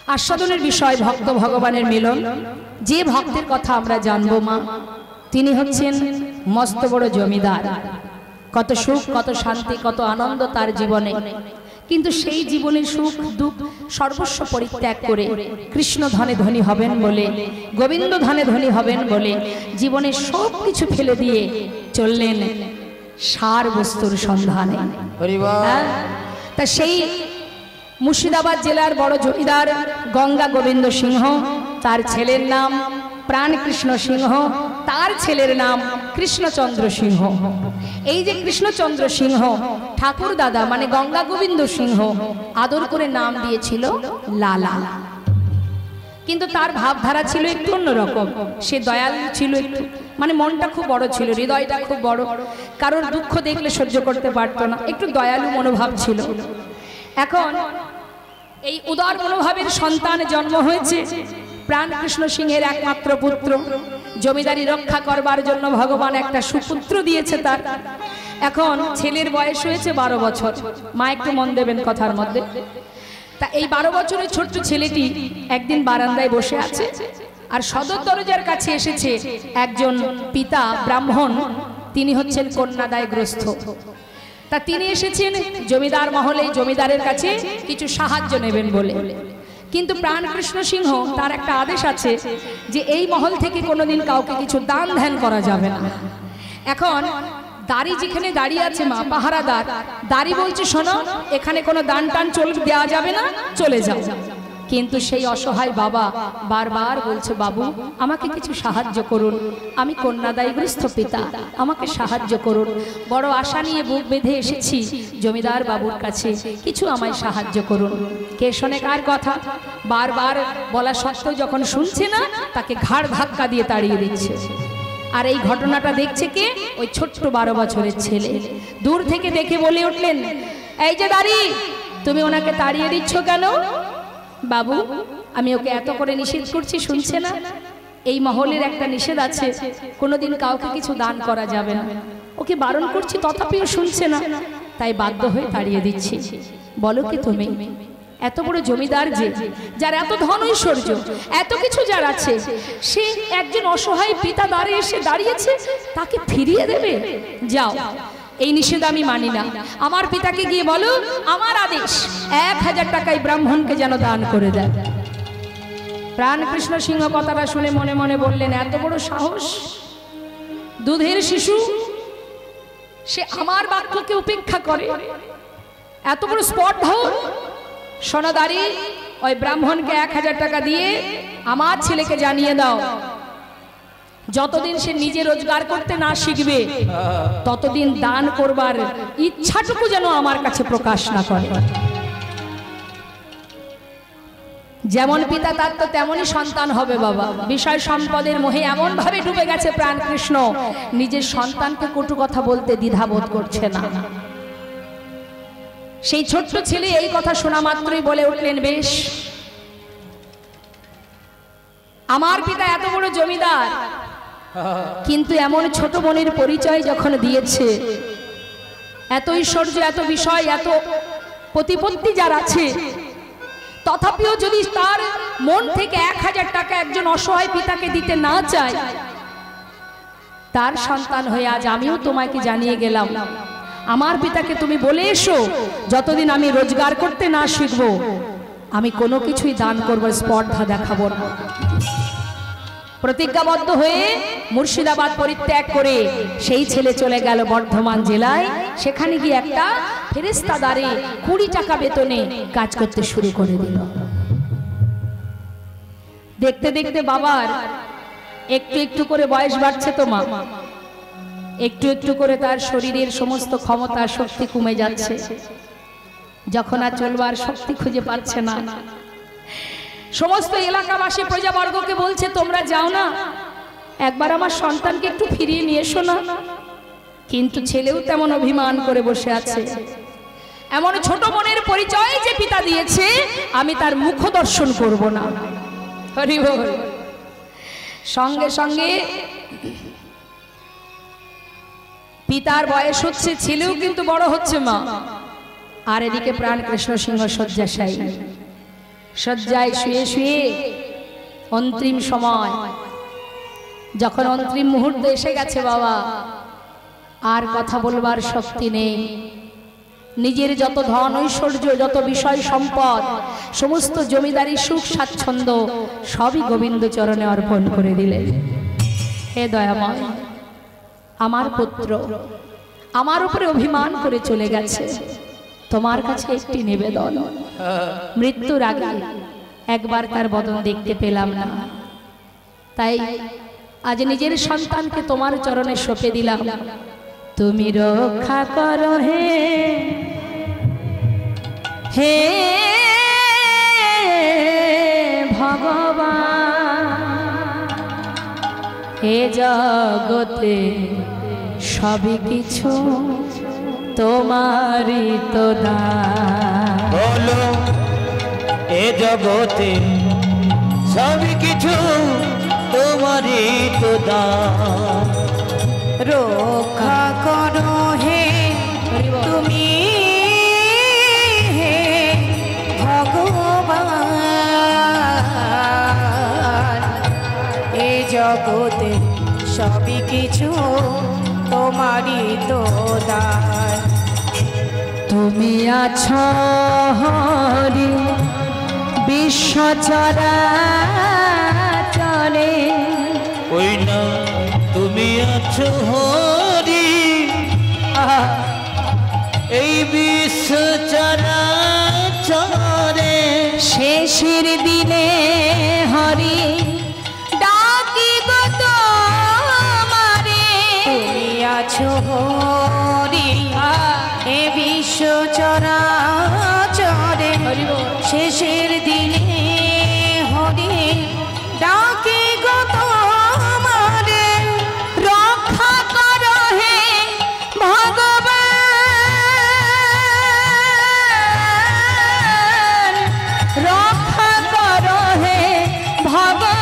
आस्वादनेर विषय भक्त भगवानेर मिलन। जे भक्तेर कथा आमरा जानबो मा तिनि हच्छेन मस्त बड़ जमीदार। कत सुख कत शांति कत आनंद तार जीवने, किन्तु सेई जीवने सुख दुख सर्वस्व परित्याग करे कृष्ण धने धनी हबेन बोले, गोविंद धने धनी हबेन बोले जीवने सबकिछु फेले दिए चललेन सार बस्तुर सन्धाने। ता सेई मुर्शिदाबाद जिलार बड़ जमीदार गंगा गोविंद सिंह, तार छेलेर नाम प्राण कृष्ण सिंह, तार छेलेर नाम कृष्णचंद्र सिंह। এই যে কৃষ্ণচন্দ্র সিংহ ঠাকুর দাদা মানে গঙ্গা গোবিন্দ সিংহ আদর করে নাম দিয়েছিল লালা। কিন্তু তার ভাবধারা ছিল একটু অন্যরকম। সে দয়ালু ছিল, একটু মানে মনটা খুব বড় ছিল, হৃদয়টা খুব বড়, কারোর দুঃখ দেখলে সহ্য করতে পারতো না, একটু দয়ালু মনোভাব ছিল। এখন এই উদার মনোভাবের সন্তান জন্ম হয়েছে প্রাণ কৃষ্ণ সিংহের একমাত্র পুত্র। জমিদারি রক্ষা করবার জন্য ভগবান একটা সুপুত্র দিয়েছে তার। এখন ছেলের বয়স হয়েছে 12 বছর। মা একটু মন দেবেন কথার মধ্যে। তা এই 12 বছরের ছোট্ট ছেলেটি একদিন বারান্দায় বসে আছে, আর সদর দরজার কাছে এসেছে একজন পিতা ব্রাহ্মণ, তিনি হচ্ছেন কন্যাদায়গ্রস্ত। তা তিনি এসেছেন জমিদার মহলে জমিদারের কাছে কিছু সাহায্য নেবেন বলে। কিন্তু প্রাণ কৃষ্ণ সিংহ তার একটা আদেশ আছে যে এই মহল থেকে কোনোদিন কাউকে কিছু দান ধ্যান করা যাবে না। এখন দাড়ি যেখানে দাঁড়িয়ে আছে মা পাহারাদার, দাড়ি বলছে শোনো এখানে কোনো দান টান দেওয়া যাবে না, চলে যাও। কিন্তু সেই অসহায় বাবা বারবার বলছে বাবু আমাকে কিছু সাহায্য করুন, আমি কন্যাদায়গ্রস্ত পিতা, আমাকে সাহায্য করুন। বড় আশা নিয়ে বুক বেঁধে এসেছি জমিদার বাবুর কাছে, কিছু আমায় সাহায্য করুন। কে শোনে কার কথা? বারবার বলা সত্ত্বেও যখন শুনছে না তাকে ঘাড় ধাক্কা দিয়ে তাড়িয়ে দিচ্ছে। আর এই ঘটনাটা দেখছে কে? ওই ছোট্ট 12 বছরের ছেলে। দূর থেকে দেখে বলে উঠলেন এই যে দাড়ি, তুমি ওনাকে তাড়িয়ে দিচ্ছ কেন? বাবু আমি ওকে এত করে নিষেধ করছি শুনছে না। এই মহলের একটা নিষেধ আছে, কোনোদিন কাউকে কিছু দান করা যাবে না। ওকে বারণ করছি তথাপিও শুনছে না, তাই বাধ্য হয়ে তাড়িয়ে দিচ্ছি। বলো কি তুমি? এত বড় জমিদার যে, যার এত ধন ঐশ্বর্য এত কিছু যার আছে, সে একজন অসহায় পিতা দ্বারে এসে দাঁড়িয়েছে, তাকে ফিরিয়ে দেবে? যাও, এই নিষেধ আমি মানি না। আমার পিতাকে গিয়ে বলো আমার আদেশ 1000 টাকায় ব্রাহ্মণকে যেন দান করে দেয়। প্রাণ কৃষ্ণ সিংহ কথাটা শুনে মনে মনে বললেন এত বড় সাহস, দুধের শিশু সে আমার বাক্যকে উপেক্ষা করে, এত বড় স্পর্ধা। সোনাদারি ওই ব্রাহ্মণকে 1000 টাকা দিয়ে আমার ছেলেকে জানিয়ে দাও যতদিন সে নিজে রোজগার করতে না শিখবে ততদিন দান করবার ইচ্ছাটুকু যেন আমার কাছে প্রকাশ না করে। যেমন পিতা তার তো তেমনই সন্তান হবে বাবা। বিষয় সম্পদের মোহে এমন ভাবে ডুবে গেছে প্রাণ কৃষ্ণ, নিজের সন্তানকে কটু কথা বলতে দ্বিধাবোধ করছে না। সেই ছোট্ট ছেলে এই কথা শোনা মাত্রই বলে উঠলেন বেশ, আমার পিতা এত বড় জমিদার, কিন্তু এমন ছোট বোনের পরিচয় যখন দিয়েছে, এত ঐশ্বর্য এত বিষয় এত প্রতিপত্তি যার আছে, তথাপিও যদি তার মন থেকে 1000 টাকা একজন অসহায় পিতাকে দিতে না চায়, তার সন্তান হয়ে আজ আমিও তোমাকে জানিয়ে গেলাম আমার পিতাকে তুমি বলে এসো যতদিন আমি রোজগার করতে না শিখবো আমি কোনো কিছুই দান করবার স্পর্ধা দেখাবো না। প্রতিজ্ঞাবদ্ধ হয়ে মুর্শিদাবাদ পরিত্যাগ করে সেই ছেলে চলে গেল বর্ধমান জেলায়। সেখানে গিয়ে একটা ফেরেশতাদারে 20 টাকা বেতনে কাজ করতে শুরু করে দিল। দেখতে দেখতে বাবার একটু একটু করে বয়স বাড়ছে তো মা, একটু একটু করে তার শরীরের সমস্ত ক্ষমতা শক্তি কমে যাচ্ছে। যখন আর চলবার শক্তি খুঁজে পাচ্ছে না, সমস্ত এলাকাবাসী প্রজাবর্গকে বলছে তোমরা যাও না, একবার আমার সন্তানকে একটু ফিরিয়ে নিয়ে এসো না। কিন্তু ছেলেও তেমন অভিমান করে বসে আছে। এমন ছোট মনের পরিচয় যে পিতা দিয়েছে আমি তার মুখ দর্শন করব না। হরি বল। সঙ্গে সঙ্গে পিতার বয়স হচ্ছে, ছেলেও কিন্তু বড় হচ্ছে মা। আর এদিকে প্রাণ কৃষ্ণ সিংহ শয্যাশায়ী। শয্যায় শুয়ে শুয়ে অন্তিম সময়, যখন অন্তিম মুহূর্ত এসে গেছে বাবা, আর কথা বলবার শক্তি নেই। নিজের যত ধন ঐশ্বর্য, যত বিষয় সম্পদ, সমস্ত জমিদারি সুখ স্বাচ্ছন্দ্য সবই গোবিন্দ চরণে অর্পণ করে দিলেন। হে দয়াময়, আমার পুত্র আমার উপরে অভিমান করে চলে গেছে, তোমার কাছে একটি নিবেদন। মৃত্যুর আগে একবার তার বদন দেখতে পেলাম না, তাই আজ নিজের সন্তানকে তোমার চরণে সঁপে দিলাম। তুমি রক্ষা করো হে হে ভগবান, হে জগতে সবই কিছু তোমারই তো দান। বলো এ জগতে সবই কিছু তোমারই তো দান। রক্ষা করো হে তুমি হে ভগবান, এ জগতে সবই কিছু তোমারই তো দান। তুমি আছো হরি বিশ্ব চরাচরে, ওই না তুমি আছো হরি এই বিশ্ব চরাচরে। শেষের দিনে হরি ডাকি গো তোমারে। তুমি আছো হরি এ বিশ্ব চরাচরে, শেষের দিনে হরি ডাকি গো তোমারে। রক্ষা করো হে ভগবান, রক্ষা করো হে ভগবান,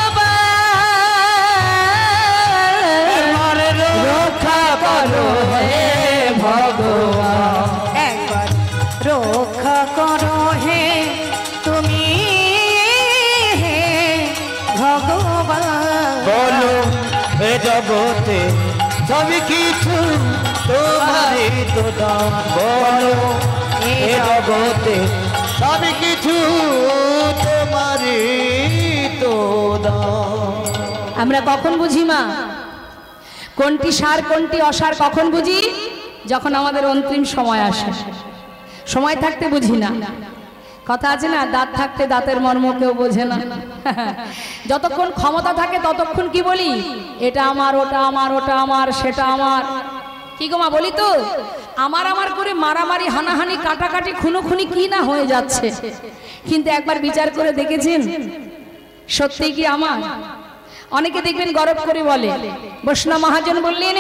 রক্ষা করো হে ভগবান। একবার রক্ষা করো হে তুমি হে ভগবান। বলো এ জগতে সবই কিছু তোমারই তো দান। বলো এ জগতে সবই কিছু তোমারই তো দান। আমরা কখন বুঝি মা কোনটি সার কোনটি অসার? কখন বুঝি? যখন আমাদের অন্তিম সময় আসে। সময় থাকতে বুঝি না। কথা আছে না, দাঁত থাকতে দাঁতের মর্ম কেউ বোঝে না। যতক্ষণ ক্ষমতা থাকে ততক্ষণ কি বলি? এটা আমার, ওটা আমার, ওটা আমার, সেটা আমার। কি গো মা, বলি তো আমার আমার করে মারামারি, হানাহানি, কাটাকাটি, খুনোখুনি কি না হয়ে যাচ্ছে। কিন্তু একবার বিচার করে দেখেছেন সত্যি কি আমার? অনেকে দেখবেন গরব করে বলে, বৈষ্ণব মহাজন বললেন,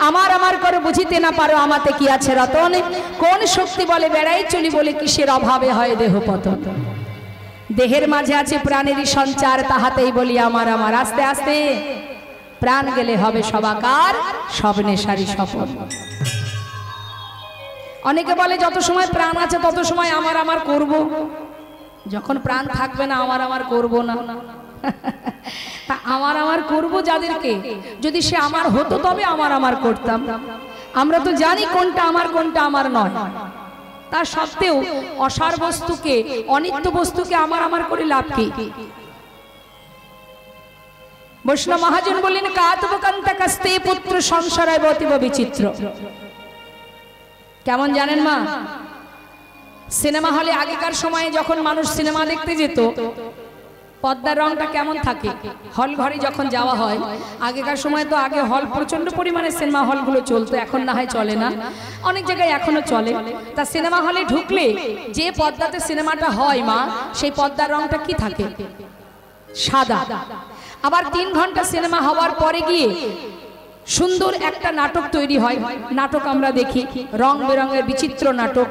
আমার আমার করে বুঝিতে না পারো আমাতে কি আছে রতন, কোন শক্তি বলে বেড়াই চলি বলে কিসের অভাবে হয় দেহ পতন। দেহের মাঝে আছে প্রাণেরই সঞ্চার, তাহাতেই বলি আমার আমার। আস্তে আস্তে প্রাণ গেলে হবে সবাকার, সব নেশারি সফল। অনেকে বলে যত সময় প্রাণ আছে তত সময় আমার আমার করব, যখন প্রাণ থাকবে না আমার আমার করব না। তা আমার আমার করব যাদেরকে, যদি সে আমার হতো তবে আমার আমার করতাম। আমরা তো জানি কোনটা আমার কোনটা আমার নয়। তা সত্ত্বেও অসার বস্তুকে, অনিত্য বস্তুকে আমার আমার করে লাভ কি? বৈষ্ণব মহাজন বললেন, কাতবকান্তা কাস্তে পুত্র সংসারায় বতিব বিচিত্র। কেমন জানেন মা? সিনেমা হলে আগেকার সময়ে যখন মানুষ সিনেমা দেখতে যেত, পর্দার রংটা কেমন থাকে? হল ঘরে যখন যাওয়া হয়, আগেকার সময় তো আগে হল প্রচন্ড পরিমাণে সিনেমা হলগুলো চলতো, এখন না হয় চলে না, অনেক জায়গায় এখনো চলে। তা সিনেমা হলে ঢুকলে যে পর্দাতে সিনেমাটা হয় মা, সেই পর্দার রংটা কি থাকে? সাদা। আবার 3 ঘন্টা সিনেমা হওয়ার পরে গিয়ে সুন্দর একটা নাটক তৈরি হয়, নাটক আমরা দেখি, রং বেরঙের বিচিত্র নাটক,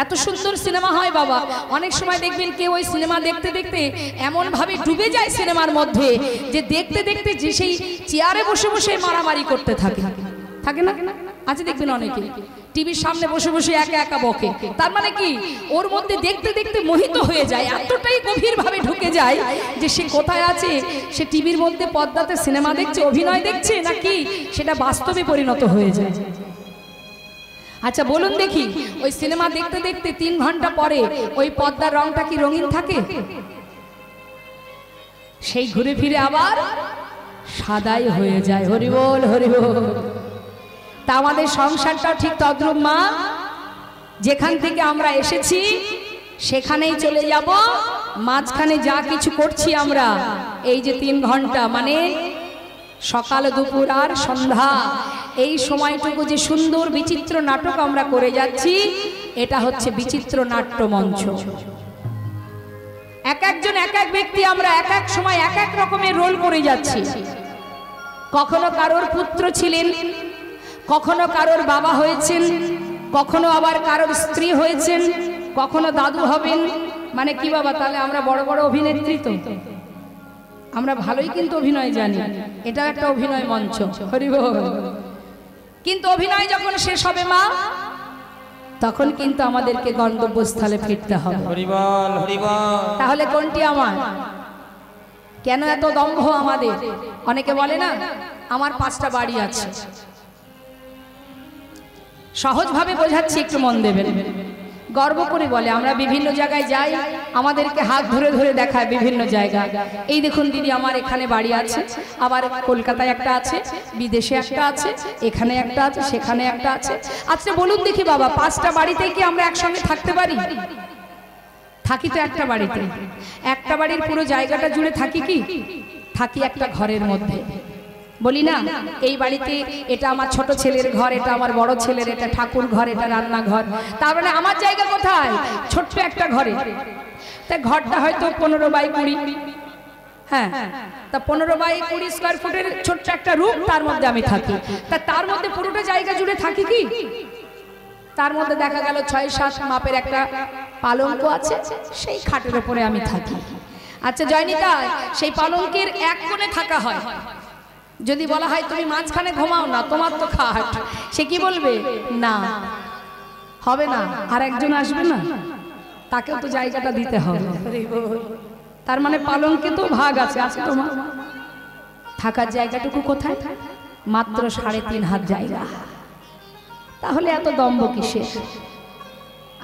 এত সুন্দর সিনেমা হয় বাবা। অনেক সময় দেখবেন কেউ ওই সিনেমা দেখতে দেখতে এমন ভাবে ডুবে যায় সিনেমার মধ্যে যে দেখতে দেখতে যে সেই চেয়ারে বসে বসে মারামারি করতে থাকে, থাকে না? আছে দেখবেন অনেকে টিভির সামনে বসে বসে একা একা বকে। তার মানে কি, ওর মধ্যে দেখতে দেখতে মোহিত হয়ে যায়, এতটাই গভীর ভাবে ঢুকে যায় যে সে কোথায় আছে, সে টিভির মধ্যে পর্দাতে সিনেমা দেখছে, অভিনয় দেখছে, নাকি সেটা বাস্তবে পরিণত হয়ে যায়। আচ্ছা বলুন দেখি, ওই সিনেমা দেখতে দেখতে 3 ঘন্টা পরে ওই পর্দার রংটা কি রঙিন থাকে? সেই ঘুরে ফিরে আবার সাদাই হয়ে যায়। হরি বল, হরি বল। তা আমাদের সংসারটাও ঠিক তদ্রূপ মা, যেখান থেকে আমরা এসেছি সেখানেই চলে যাব। মাঝখানে যা কিছু করছি আমরা, এই যে 3 ঘন্টা, মানে সকাল দুপুর আর সন্ধ্যা, এই সময়টুকু যে সুন্দর বিচিত্র নাটক আমরা করে যাচ্ছি, এটা হচ্ছে বিচিত্র নাট্য মঞ্চ। এক একজন এক এক ব্যক্তি আমরা এক এক সময় এক এক রকমের রোল করে যাচ্ছি। কখনো কারোর পুত্র ছিলেন, কখনো কারোর বাবা হয়েছেন, কখনো আবার কারোর স্ত্রী হয়েছেন, কখনো দাদু হবেন। মানে কি বাবা, তাহলে আমরা বড় বড় অভিনেত্রী তো? আমরা ভালোই কিন্তু অভিনয় জানি, এটাও একটা অভিনয় মঞ্চ। হরি বল। কিন্তু অভিনয় যখন শেষ হবে মা, তখন কিন্তু আমাদেরকে গন্তব্যস্থলে ফিরতে হবে। হরি বল, হরি বল। তাহলে কোনটি আমার? কেন এত দম্ভ আমাদের? অনেকে বলে না আমার 5টা বাড়ি আছে। সহজভাবে বোঝাচ্ছি, একটু মন দেবেন। গর্ব করে বলে, আমরা বিভিন্ন জায়গায় যাই, আমাদেরকে হাত ধরে ধরে দেখায় বিভিন্ন জায়গা। এই দেখুন দিদি, আমার এখানে বাড়ি আছে, আবার কলকাতায় একটা আছে, বিদেশে একটা আছে, এখানে একটা আছে, সেখানে একটা আছে। আচ্ছা বলুন দেখি বাবা, 5টা বাড়িতে কি আমরা একসঙ্গে থাকতে পারি? থাকি তো একটা বাড়িতে। একটা বাড়ির পুরো জায়গাটা জুড়ে থাকি কি? থাকি একটা ঘরের মধ্যে। বলি না, এই বাড়িতে এটা আমার ছোট ছেলের ঘর, এটা আমার বড় ছেলের, এটা ঠাকুর ঘর, এটা রান্নাঘর। তার মানে আমার জায়গা কোথায়? ছোট্ট একটা ঘরে। তা ঘরটা হয়তো 15x20, হ্যাঁ, তা 15x20 স্কয়ার ফুটের ছোট্ট একটা রুম, তার মধ্যে আমি থাকি। তা তার মধ্যে পুরোটা জায়গা জুড়ে থাকি কি? তার মধ্যে দেখা গেল 6-7 মাপের একটা পালঙ্ক আছে, সেই খাটের উপরে আমি থাকি। আচ্ছা জয়নিতা, সেই পালঙ্কের এক কোণে থাকা হয়। যদি বলা হয় তুমি মাঝখানে ঘুমাও না, তোমার তো খাট, সে কি বলবে? না, হবে না, আর একজন আসবে না, তাকেও তো জায়গাটা দিতে হবে। তার মানে পালঙ্কে তো ভাগ আছে। আছে তোমার থাকার জায়গাটুকু কোথায়? মাত্র 3.5 হাত জায়গা। তাহলে এত দম্ভ কিসের?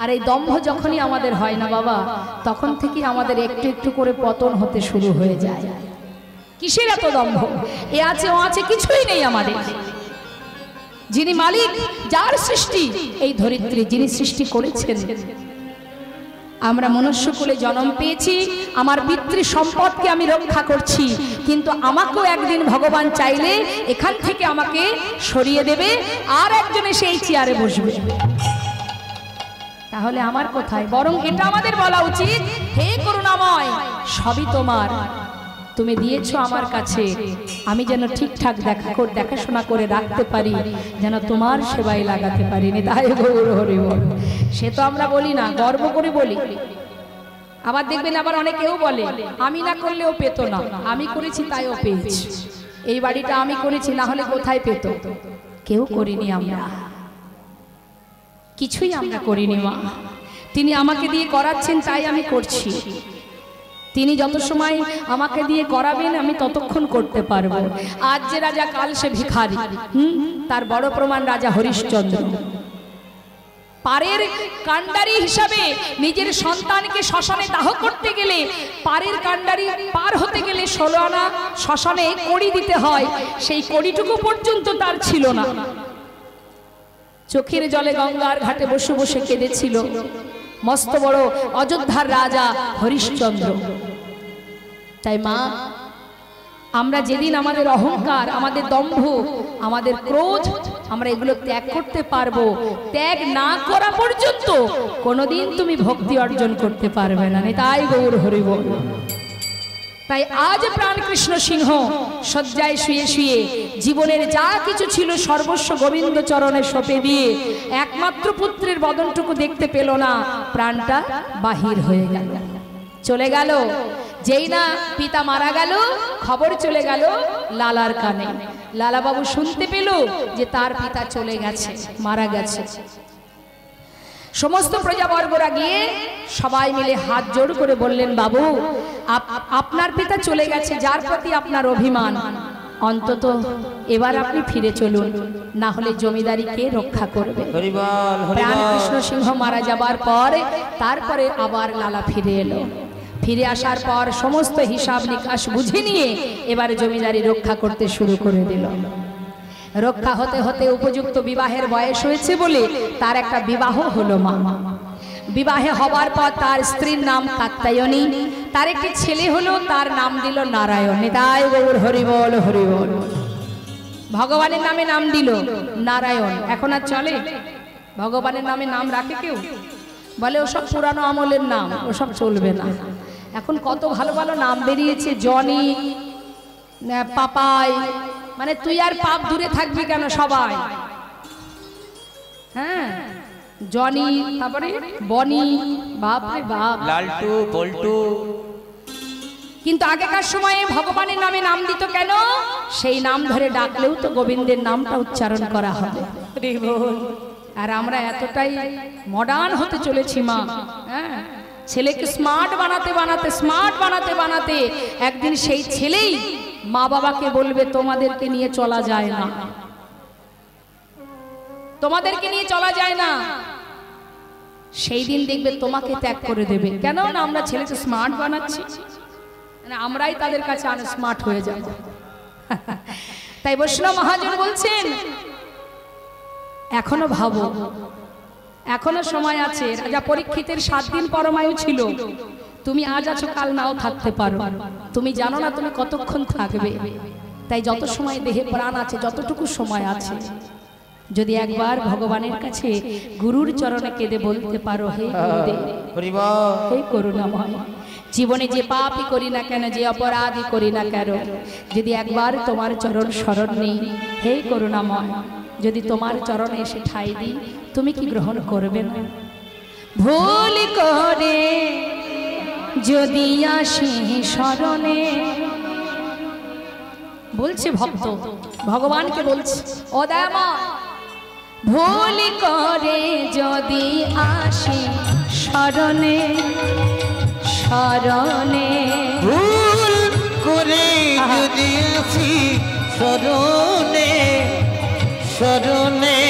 আর এই দম্ভ যখনই আমাদের হয় না বাবা, তখন থেকে আমাদের একটু একটু করে পতন হতে শুরু হয়ে যায়। কিসের এত দম্ভ? এ আছে ও আছে, কিছুই নেই আমাদের। যিনি মালিক, যার সৃষ্টি এই ধরিত্রী, যিনি সৃষ্টি করেছেন, আমরা মনুষ্যকুলে জন্ম পেয়েছি, আমার পিতৃ সম্পদকে আমি রক্ষা করছি, কিন্তু আমাকেও একদিন ভগবান চাইলে এখান থেকে আমাকে সরিয়ে দেবে, আর একজন এসে এই চেয়ারে বসবে। তাহলে আমার কোথায়? বরং এটা আমাদের বলা উচিত, হে করুণাময়, সবই তোমার, তুমি দিয়েছো আমার কাছে, আমি যেন ঠিকঠাক দেখাশোনা করে রাখতে পারি, যেন তোমার সেবায় লাগাতে পারি। তাই গৌর হরি বল। সে তো আমরা বলি না, গর্ব করে বলি। আবার দেখবেন আবার অনেকেও বলে, আমি না করলে ও পেত না, আমি করেছি তাই ও পেয়েছি। এই বাড়িটা আমি করেছি, না হলে কোথায় পেত? কেউ করিনি আমরা, কিছুই আমরা করিনি মা। তিনি আমাকে দিয়ে করাচ্ছেন, তাই আমি করছি। তিনি যত সময় আমাকে দিয়ে করাবেন আমি ততক্ষণ করতে পারবো। আজ যে রাজা, কাল সে ভিখারি। তার বড় প্রমাণ রাজা হরিশ্চন্দ্র। পারের কাণ্ডারি হিসাবে নিজের সন্তানকে শ্মশানে দাহ করতে গেলে, পারের কাণ্ডারি পার হতে গেলে 16 আনা শ্মশানে কড়ি দিতে হয়, সেই কড়িটুকু পর্যন্ত তার ছিল না। চোখের জলে গঙ্গার ঘাটে বসে বসে কেঁদেছিল মস্ত বড় অযোধ্যার রাজা হরিশ্চন্দ্র। তাই মা, আমরা যেদিন আমাদের অহংকার, আমাদের দম্ভ, আমাদের ক্রোধ, আমরা এগুলো ত্যাগ করতে পারবো, ত্যাগ না করা পর্যন্ত কোনোদিন তুমি ভক্তি অর্জন করতে পারবে না। তাই গৌর হরি বল। তাই আজ প্রাণকৃষ্ণ সিংহ শয্যায় শুয়ে শুয়ে জীবনের যা কিছু ছিল সর্বস্ব গোবিন্দ চরণে সঁপে দিয়ে একমাত্র পুত্রের বদনটুকু দেখতে পেল না, প্রাণটা বাহির হয়ে গেল, চলে গেল। যেই না পিতা মারা গেল খবর চলে গেল লালার কানে। লালা বাবু শুনতে পেল যে তার পিতা চলে গেছে, মারা গেছে। সমস্ত প্রজাবর্গরা গিয়ে সবাই মিলে হাত জোড় করে বললেন, বাবু আপনার পিতা চলে গেছে, যার প্রতি আপনার অভিমান, অন্তত এবার আপনি ফিরে চলুন, না হলে জমিদারি কে রক্ষা করবে। প্রাণকৃষ্ণ সিংহ মারা যাবার পর তারপরে আবার লালা ফিরে এলো। ফিরে আসার পর সমস্ত হিসাব নিকাশ বুঝে নিয়ে এবার জমিদারি রক্ষা করতে শুরু করে দিল। রক্ষা হতে হতে উপযুক্ত বিবাহের বয়স হয়েছে বলে তার একটা বিবাহ হলো। মা বিবাহে হবার পর তার স্ত্রীর নাম কাত্যায়নী, তার একটি ছেলে হলো, তার নাম দিল নারায়ণ। নিতাই গৌর হরি বল হরি বল। ভগবানের নামে নাম দিল নারায়ণ। এখন আর চলে? ভগবানের নামে নাম রাখে কেউ? বলে ওসব পুরানো আমলের নাম, ওসব চলবে না। এখন কত ভালো ভালো নাম বেরিয়েছে, জনি, পাপাই, মানে তুই আর পাপ দূরে থাকবি কেন সবাই। হ্যাঁ, জনি, তারপরে বনি, বাপ রে বাপ, লালটু, বল্টু। কিন্তু আগেকার সময়ে ভগবানের নামে নাম দিত কেন? সেই নাম ধরে ডাকলেও তো গোবিন্দের নামটা উচ্চারণ করা হবে। আর আমরা এতটাই মডার্ন হতে চলেছি মা। হ্যাঁ, ছেলেকে স্মার্ট বানাতে বানাতে স্মার্ট বানাতে বানাতে একদিন সেই ছেলেই মা বাবাকে বলবে তোমাদেরকে নিয়ে চলা যায় না, তোমাদেরকে নিয়ে চলা যায় না। সেই দিন দেখবে তোমাকে ত্যাগ করে দেবে। কেন না? আমরা ছেলেকে স্মার্ট বানাচ্ছি, মানে আমরাই তাদের কাছে আনস্মার্ট হয়ে যাব। তাই বৈষ্ণব মহাজন বলছেন এখনো ভাবো, এখনো সময় আছে। রাজা পরীক্ষিতের 7 দিন পরমায়ু ছিল। তুমি আজ আছো, কাল নাও থাকতে পারো। তুমি জানো না তুমি কতক্ষণ থাকবে। তাই যত সময় দেহে প্রাণ আছে, যতটুকু সময় আছে, যদি একবার ভগবানের কাছে গুরুর চরণে কেঁদে বলতে পারো, হে গুরুদেব, হে করুণাময়, জীবনে যে পাপই করি না কেন, যে অপরাধই করি না কেন, যদি একবার তোমার চরণ স্মরণ নেই, হে করুণাময়, যদি তোমার চরণে এসে ঠাঁই দিই, তুমি কি গ্রহণ করবে না? ভুল করে যদি আসি শরণে, বলছে ভক্ত, ভগবানকে বলছে, ও দয়াময়, ভুল করে যদি আসি শরণে, শরণে, ভুল করে যদি আসি শরণে, শরণে,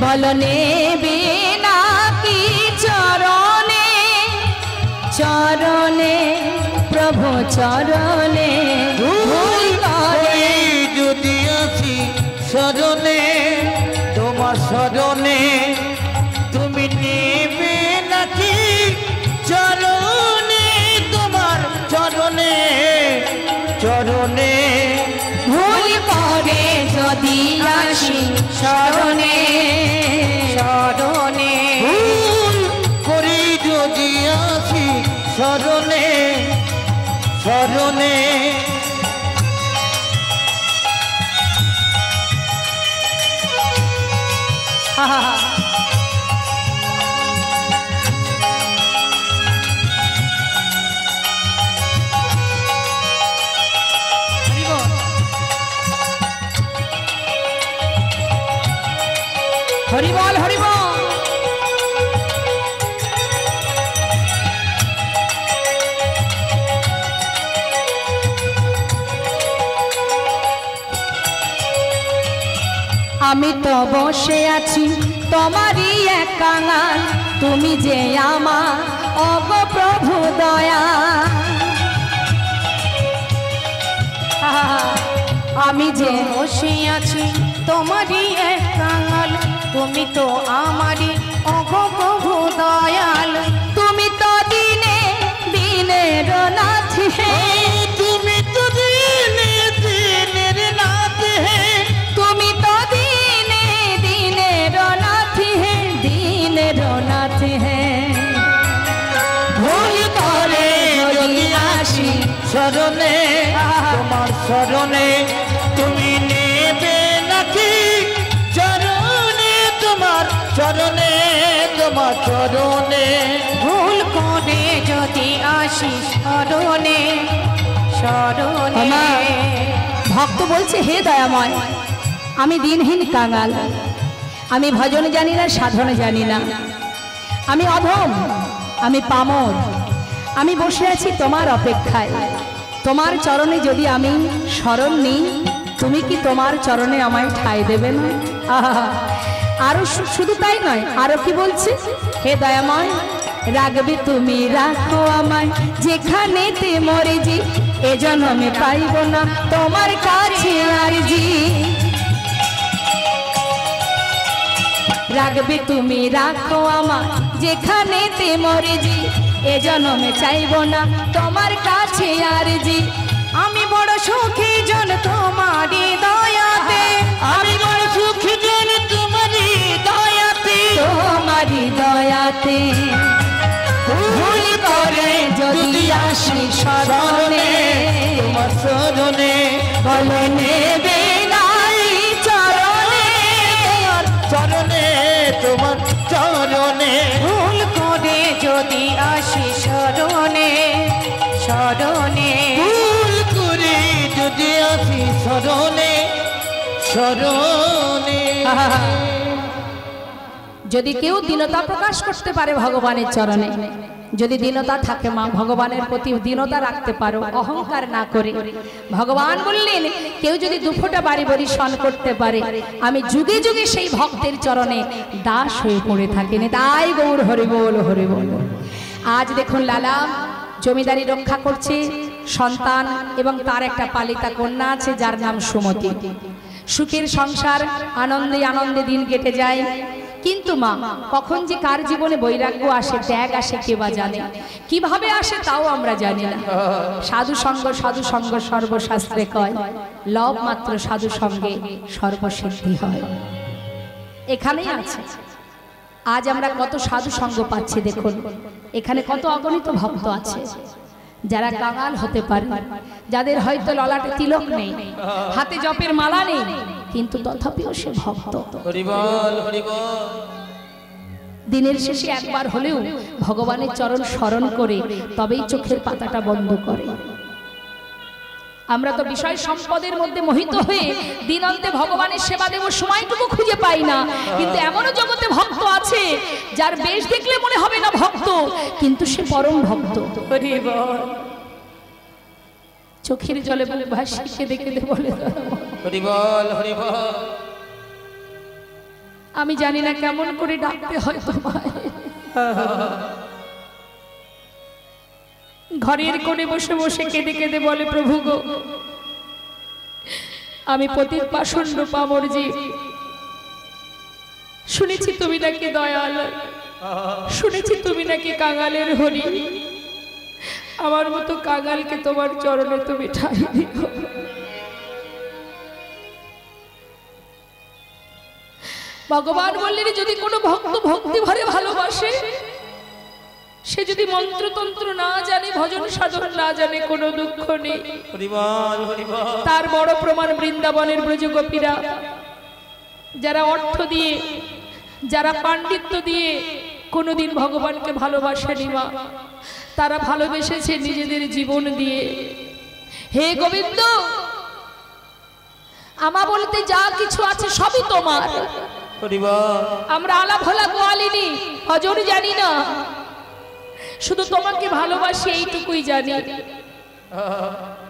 বলো নেবে নাকি চরণে, চরণে, প্রভু চরণে, ভুল করে যদি আসি শরণে, তোমার শরণে, তুমি নেবে নাকি চরণে, তোমার চরণে, চরণে, ভুল করে যদি আসি শরণে, শরণে, ভুল করে যদি আসি শরণে, শরণে, হরি বল হরি বল। আমি তো বসে আছি তোমারই এক কাঙাল, তুমি যে আমার অগ প্রভু দয়া। আমি যে বসে আছি তোমারই এক কাঙাল, তুমি তো আমারই অঘ প্রভু দয়াল। তুমি তো দিনে দিনের নাথ হে, তুমি তো দিনে দিনের নাথ হে, তুমি তো দিনে দিনের নাথ হে, দিনের নাথ হে। ভুল করে যদি আসি শরণে, তোমার শরণে, তুমি নেবে নাকি চরণে, তোমার চরণে, তোমার চরণে, ভুল করে যদি আসি স্মরণে স্মরণে। ভক্ত বলছে, হে দয়াময়, আমি দিনহীন কাঙাল, আমি ভজন জানি না, সাধন জানি না, আমি অধম, আমি পামর, আমি বসে আছি তোমার অপেক্ষায়। তোমার চরণে যদি আমি শরণ নিই, তুমি কি তোমার চরণে আমায় ঠাঁই দেবে না? আহা, আরো শুধু তাই নয়, আরো কি বলছে, হে দয়াময়, রাখবে তুমি রাখো আমায় যেখানেতে মরেছি, এ জন্মে পাইব না তোমার কাছে আরজি। রাখবে তুমি রাখো আমায় যেখানেতে মরেছি, এ জন্মে চাইব না তোমার কাছে আরজি। আমি বড় সুখী জন তোমারি দয়াতে, আমি বড় সুখী জন তোমারি দয়াতে, তোমারি দয়াতে ভুল করে যদি আসি শরণে, তোমার শরণে বলে নেবে নাই চরণে, চরণে তোমার চরণে। ভুল করে যদি আসি স্মরণে স্মরণে। ভুল করে যদি আসি শরণে শরণে। যদি কেউ দীনতা প্রকাশ করতে পারে ভগবানের চরণে, যদি দীনতা থাকে মা, ভগবানের প্রতি দীনতা রাখতে পারো, অহংকার না করে, ভগবান বললেন কেউ যদি দুফোঁটা বাড়ি বাড়ি শন করতে পারে, আমি যুগে যুগে সেই ভক্তের চরণে দাস হয়ে পড়ে থাকেন। তাই গৌর হরি বল হরি বল। আজ দেখুন লালা জমিদারি রক্ষা করছে, সন্তান এবং তার একটা পালিতা কন্যা আছে যার নাম সুমতি। সুখের সংসার, আনন্দে আনন্দে দিন কেটে যায়। কিন্তু মা, কখন যে কার জীবনে বৈরাগ্য আসে, ত্যাগ আসে, কে বা জানে, কিভাবে আসে তাও আমরা জানি না। সাধু সঙ্গ সর্বশাস্ত্রে কয়, লব মাত্র সাধু সঙ্গে সর্বসিদ্ধি হয়। এখানেই আছে। আজ আমরা কত সাধু সঙ্গ পাচ্ছি দেখুন, এখানে কত অগণিত ভক্ত আছে যারা কাঙাল হতে পারে, যাদের হয়তো ললাটে তিলক নেই, হাতে জপের মালা নেই, কিন্তু তথাপিও সে ভক্ত। হরি বল হরি বল। দিনের শেষে একবার হলেও ভগবানের চরণ স্মরণ করে তবেই চোখের পাতাটা বন্ধ করে। আমরা তো বিষয় সম্পদের মধ্যে মোহিত হয়ে দিন অন্তে ভগবানের সেবা দেব সময়টুকু খুঁজে পাই না। কিন্তু এমনও জগতে ভক্ত আছে যার বেশ দেখলে মনে হবে না ভক্ত, কিন্তু সে পরম ভক্ত। চোখের জলে বুক ভাসিয়ে কেঁদে কেঁদে বলে, হরি বল হরি বল। আমি জানি না কেমন করে ডাকতে হয় তোমায়। ঘরের কোণে বসে বসে কেঁদে কেঁদে বলে, প্রভু গো, আমি পতিত পাষণ্ড পামর জীব, শুনেছি তুমি নাকি দয়াল, শুনেছি তুমি নাকি কাঙালের হরি, আমার মতো কাঙালকে তোমার চরণে তুমি ঠাই দিও। ভগবান বললেন, যদি কোনো ভক্ত ভক্তি ভরে ভালোবাসে, সে যদি মন্ত্রতন্ত্র না জানে, ভজন সাধন না জানে, কোনো দুঃখ নেই। তার বড় প্রমাণ বৃন্দাবনের ব্রজগোপীরা, যারা অর্থ দিয়ে, যারা পাণ্ডিত্য দিয়ে কোনোদিন ভগবানকে ভালোবাসেনি মা, তারা ভালোবেসেছে নিজেদের জীবন দিয়ে। হে গোবিন্দ, আমা বলতে যা কিছু আছে সবই তোমার। আমরা আলা ভোলা গোয়ালিনি, ভজন জানি না, শুধু তোমাকে ভালোবাসি এইটুকুই জানি।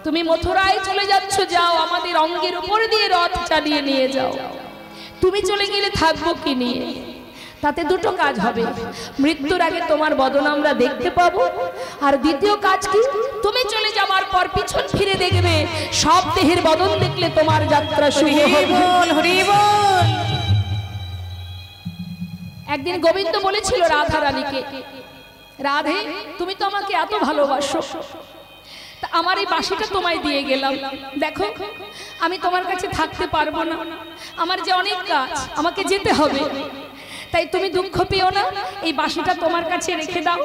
তুমি মথুরায় চলে যাচ্ছ, যাও, আমাদের অঙ্গের উপর দিয়ে রথ চালিয়ে নিয়ে যাও। তুমি চলে গেলে থাকবো কি নিয়ে? তাতে দুটো কাজ হবে, মৃত্যুর আগে তোমার বদন আমরা দেখতে পাবো, আর দ্বিতীয় কাজ কি, তুমি চলে যাওয়ার পর পিছন ফিরে দেখবে সব দেহের বদন দেখলে তোমার যাত্রা শুরু হবে। একদিন গোবিন্দ বলেছিল রাধা রানীকে, রাধে, তুমি তো আমাকে এত ভালোবাসো, তা আমার এই বাঁশিটা তোমায় দিয়ে গেলাম, দেখো আমি তোমার কাছে থাকতে পারবো না, আমার যে অনেক কাজ, আমাকে যেতে হবে, তাই তুমি দুঃখ পেও না, এই বাঁশিটা তোমার কাছে রেখে দাও,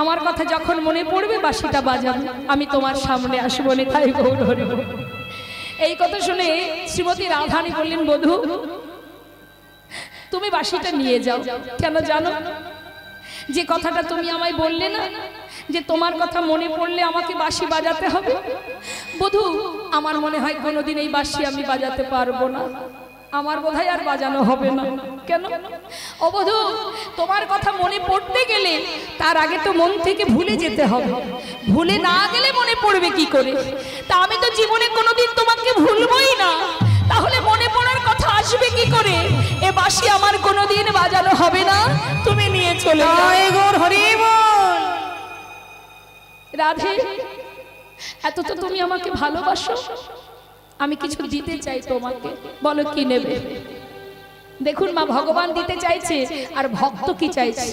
আমার কথা যখন মনে পড়বে বাঁশিটা বাজাবে, আমি তোমার সামনে আসবো না। তাই গৌর হরি বল। এই কথা শুনে শ্রীমতী রাধারানী বললেন, বধূ তুমি বাঁশিটা নিয়ে যাও। কেন জানো? যে কথাটা তুমি আমায় বললে না, যে তোমার কথা মনে পড়লে আমাকে বাঁশি বাজাতে হবে? বধূ, আমার মনে হয় কোনোদিন এই বাঁশি আমি বাজাতে পারবো না, আমার বোধহয় আর বাজানো হবে না। কেন? ও বধূ, তোমার কথা মনে পড়তে গেলে তার আগে তো মন থেকে ভুলে যেতে হবে, ভুলে না গেলে মনে পড়বে কি করে? তা আমি তো জীবনে কোনোদিন তোমাকে ভুলবই না, তাহলে মনে পড়ার কথা আসবে কি করে? এ বাঁশি আমার কোনোদিন বাজানো হবে না, তুমি নিয়ে চলে যাও। রাধে, এত তো তুমি আমাকে ভালোবাসো, আমি কিছু দিতে চাই তোমাকে, বলো কি নেবে? দেখুন মা, ভগবান দিতে চাইছে আর ভক্ত কি চাইছে।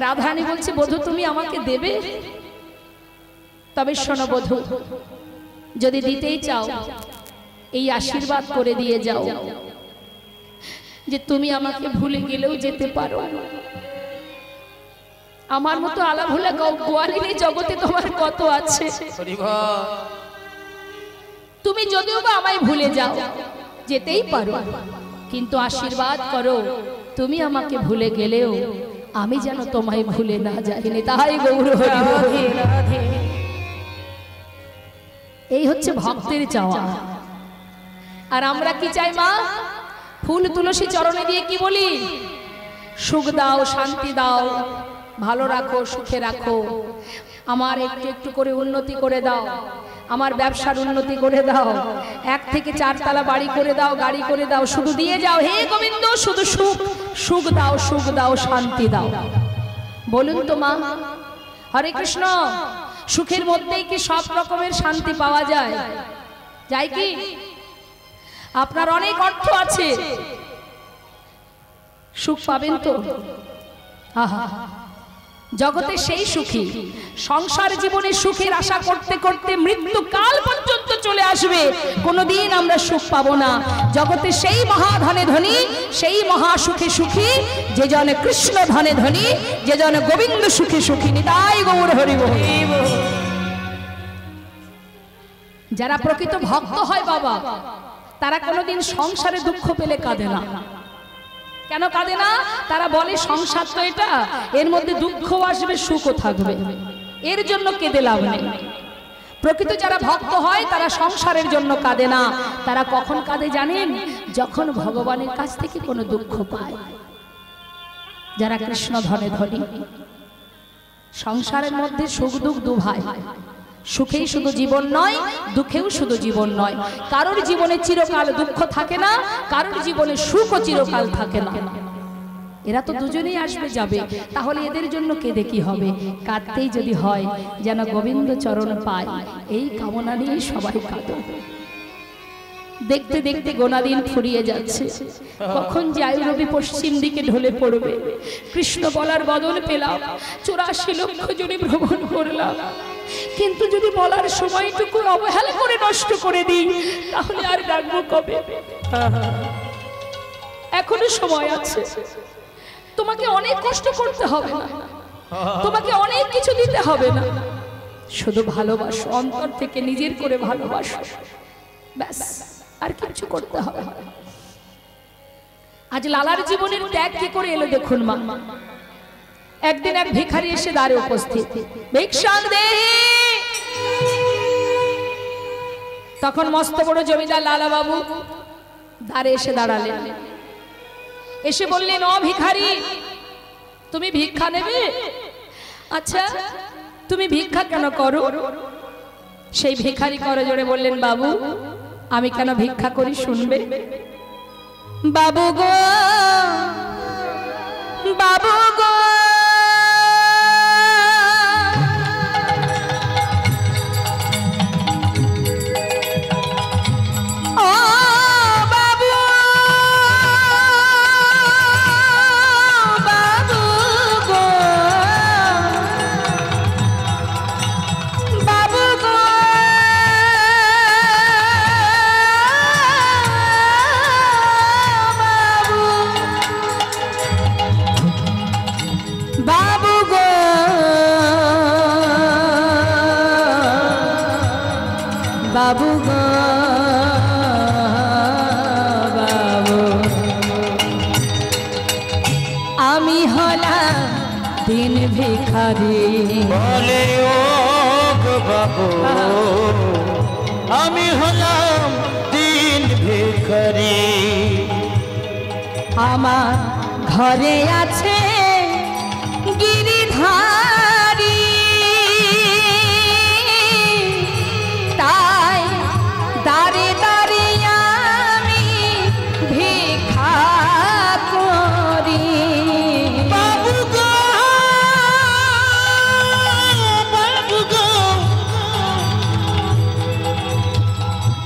রাধারানী বলছে, বধূ তুমি আমাকে দেবে? তবে শোনো বধূ, যদি দিতেই চাও এই আশীর্বাদ করে দিয়ে যাও যে তুমি আমাকে ভুলে গেলেও যেতে পারো। আমার মতো আলাভোলা গোয়ালিনী জগতে তোমার কত আছে, তুমি যদিও বা আমায় ভুলে যাও যেতেই পারো, কিন্তু আশীর্বাদ করো তুমি আমাকে ভুলে গেলেও আমি যেন তোমায় ভুলে না যাইনি। তাই গৌর হরি রাধে রাধে। এই হচ্ছে ভক্তের চাওয়া। আর আমরা কি চাই মা? ফুল তুলসী চরণে দিয়ে কি বলি? সুখ দাও, শান্তি দাও, ভালো রাখো, সুখে রাখো, আমার একটু একটু করে উন্নতি করে দাও, আমার ব্যবসার উন্নতি করে দাও, 1 থেকে 4 তলা বাড়ি করে দাও, গাড়ি করে দাও, শুধু দিয়ে যাও হে গোবিন্দ, শুধু সুখ, সুখ দাও, সুখ দাও, শান্তি দাও। বলুন তো মা, হরে কৃষ্ণ, সুখের মধ্যেই কি সব রকমের শান্তি পাওয়া যায়? যায় কি? আপনার অনেক অর্থ আছে, সুখ পাবেন তো? আহা, জগতে সেই সুখী, সংসার জীবনে সুখের আশা করতে করতে মৃত্যুকাল পর্যন্ত চলে আসবে, কোনোদিন আমরা সুখ পাবো না। জগতে সেই মহাধনে ধনী, সেই মহা সুখে সুখী, যে জন কৃষ্ণ ধনে ধনী, যে জন গোবিন্দ সুখে সুখী। নিতাই গৌর হরি বল। যারা প্রকৃত ভক্ত হয় বাবা, তারা কোনোদিন সংসারে দুঃখ পেলে কাঁদে না। কেন কাঁদে না? তারা বলে সংসার তো এটা, এর মধ্যে দুঃখ আসবে, সুখও থাকবে, এর জন্য কেঁদে লাভ নেই। প্রকৃত যারা ভক্ত হয় তারা সংসারের জন্য কাঁদে না। তারা কখন কাঁদে জানেন? যখন ভগবানের কাছ থেকে কোনো দুঃখ পায়। যারা কৃষ্ণ ধনে ধনী, সংসারের মধ্যে সুখ দুঃখ দু ভাই, সুখেই শুধু জীবন নয়, দুঃখেও শুধু জীবন নয়। কারোর জীবনে চিরকাল দুঃখ থাকে না, কারোর জীবনে সুখও চিরকাল থাকে না। এরা তো দুজনেই আসবে যাবে, তাহলে এদের জন্য কেঁদে কি হবে? কাঁদতেই যদি হয় যেন গোবিন্দ চরণ পায়, এই কামনা নিয়ে সবাই কাঁদে। দেখতে দেখতে গোনা দিন ফুরিয়ে যাচ্ছে, কখন যে আয়ু রবি পশ্চিম দিকে ঢলে পড়বে। কৃষ্ণ বলার বদল পেলাম, 84 লক্ষ জনে ভ্রমণ করলাম, কিন্তু যদি বলার সময়টুকু অবহেলা করে নষ্ট করে দিই, তাহলে আর ডাকবো কবে? এখনো সময় আছে, তোমাকে অনেক কষ্ট করতে হবে না, তোমাকে অনেক কিছু দিতে হবে না, শুধু ভালোবাসো, অন্তর থেকে নিজের করে ভালোবাসো, ব্যাস, আর কিছু করতে হবে। আজ লালার জীবনের ত্যাগ কি করে এলো দেখুন মা। একদিন এক ভিখারি এসে দ্বারে উপস্থিত, ভিক্ষাং দেহি। তখন মস্ত বড় জমিদার লালা বাবু দ্বারে এসে দাঁড়ালেন, এসে বললেন, ও ভিখারি, তুমি ভিক্ষা নেবে? আচ্ছা, তুমি ভিক্ষা কেন করো? সেই ভিখারি করে জোরে বললেন, বাবু আমি কেন ভিক্ষা করি শুনবে? বাবু গো, বাবু গো, বাবু গো, বাবু, আমি হলাম দিন ভিখারি। বলে ও গো বাবু আমি হলাম দিন ভিখারি। আমার ঘরে আছে গিরিধারী, তাই দাঁড়ে দাঁড়ে আমি ভিক্ষা করি। বাবু গো বাবু গো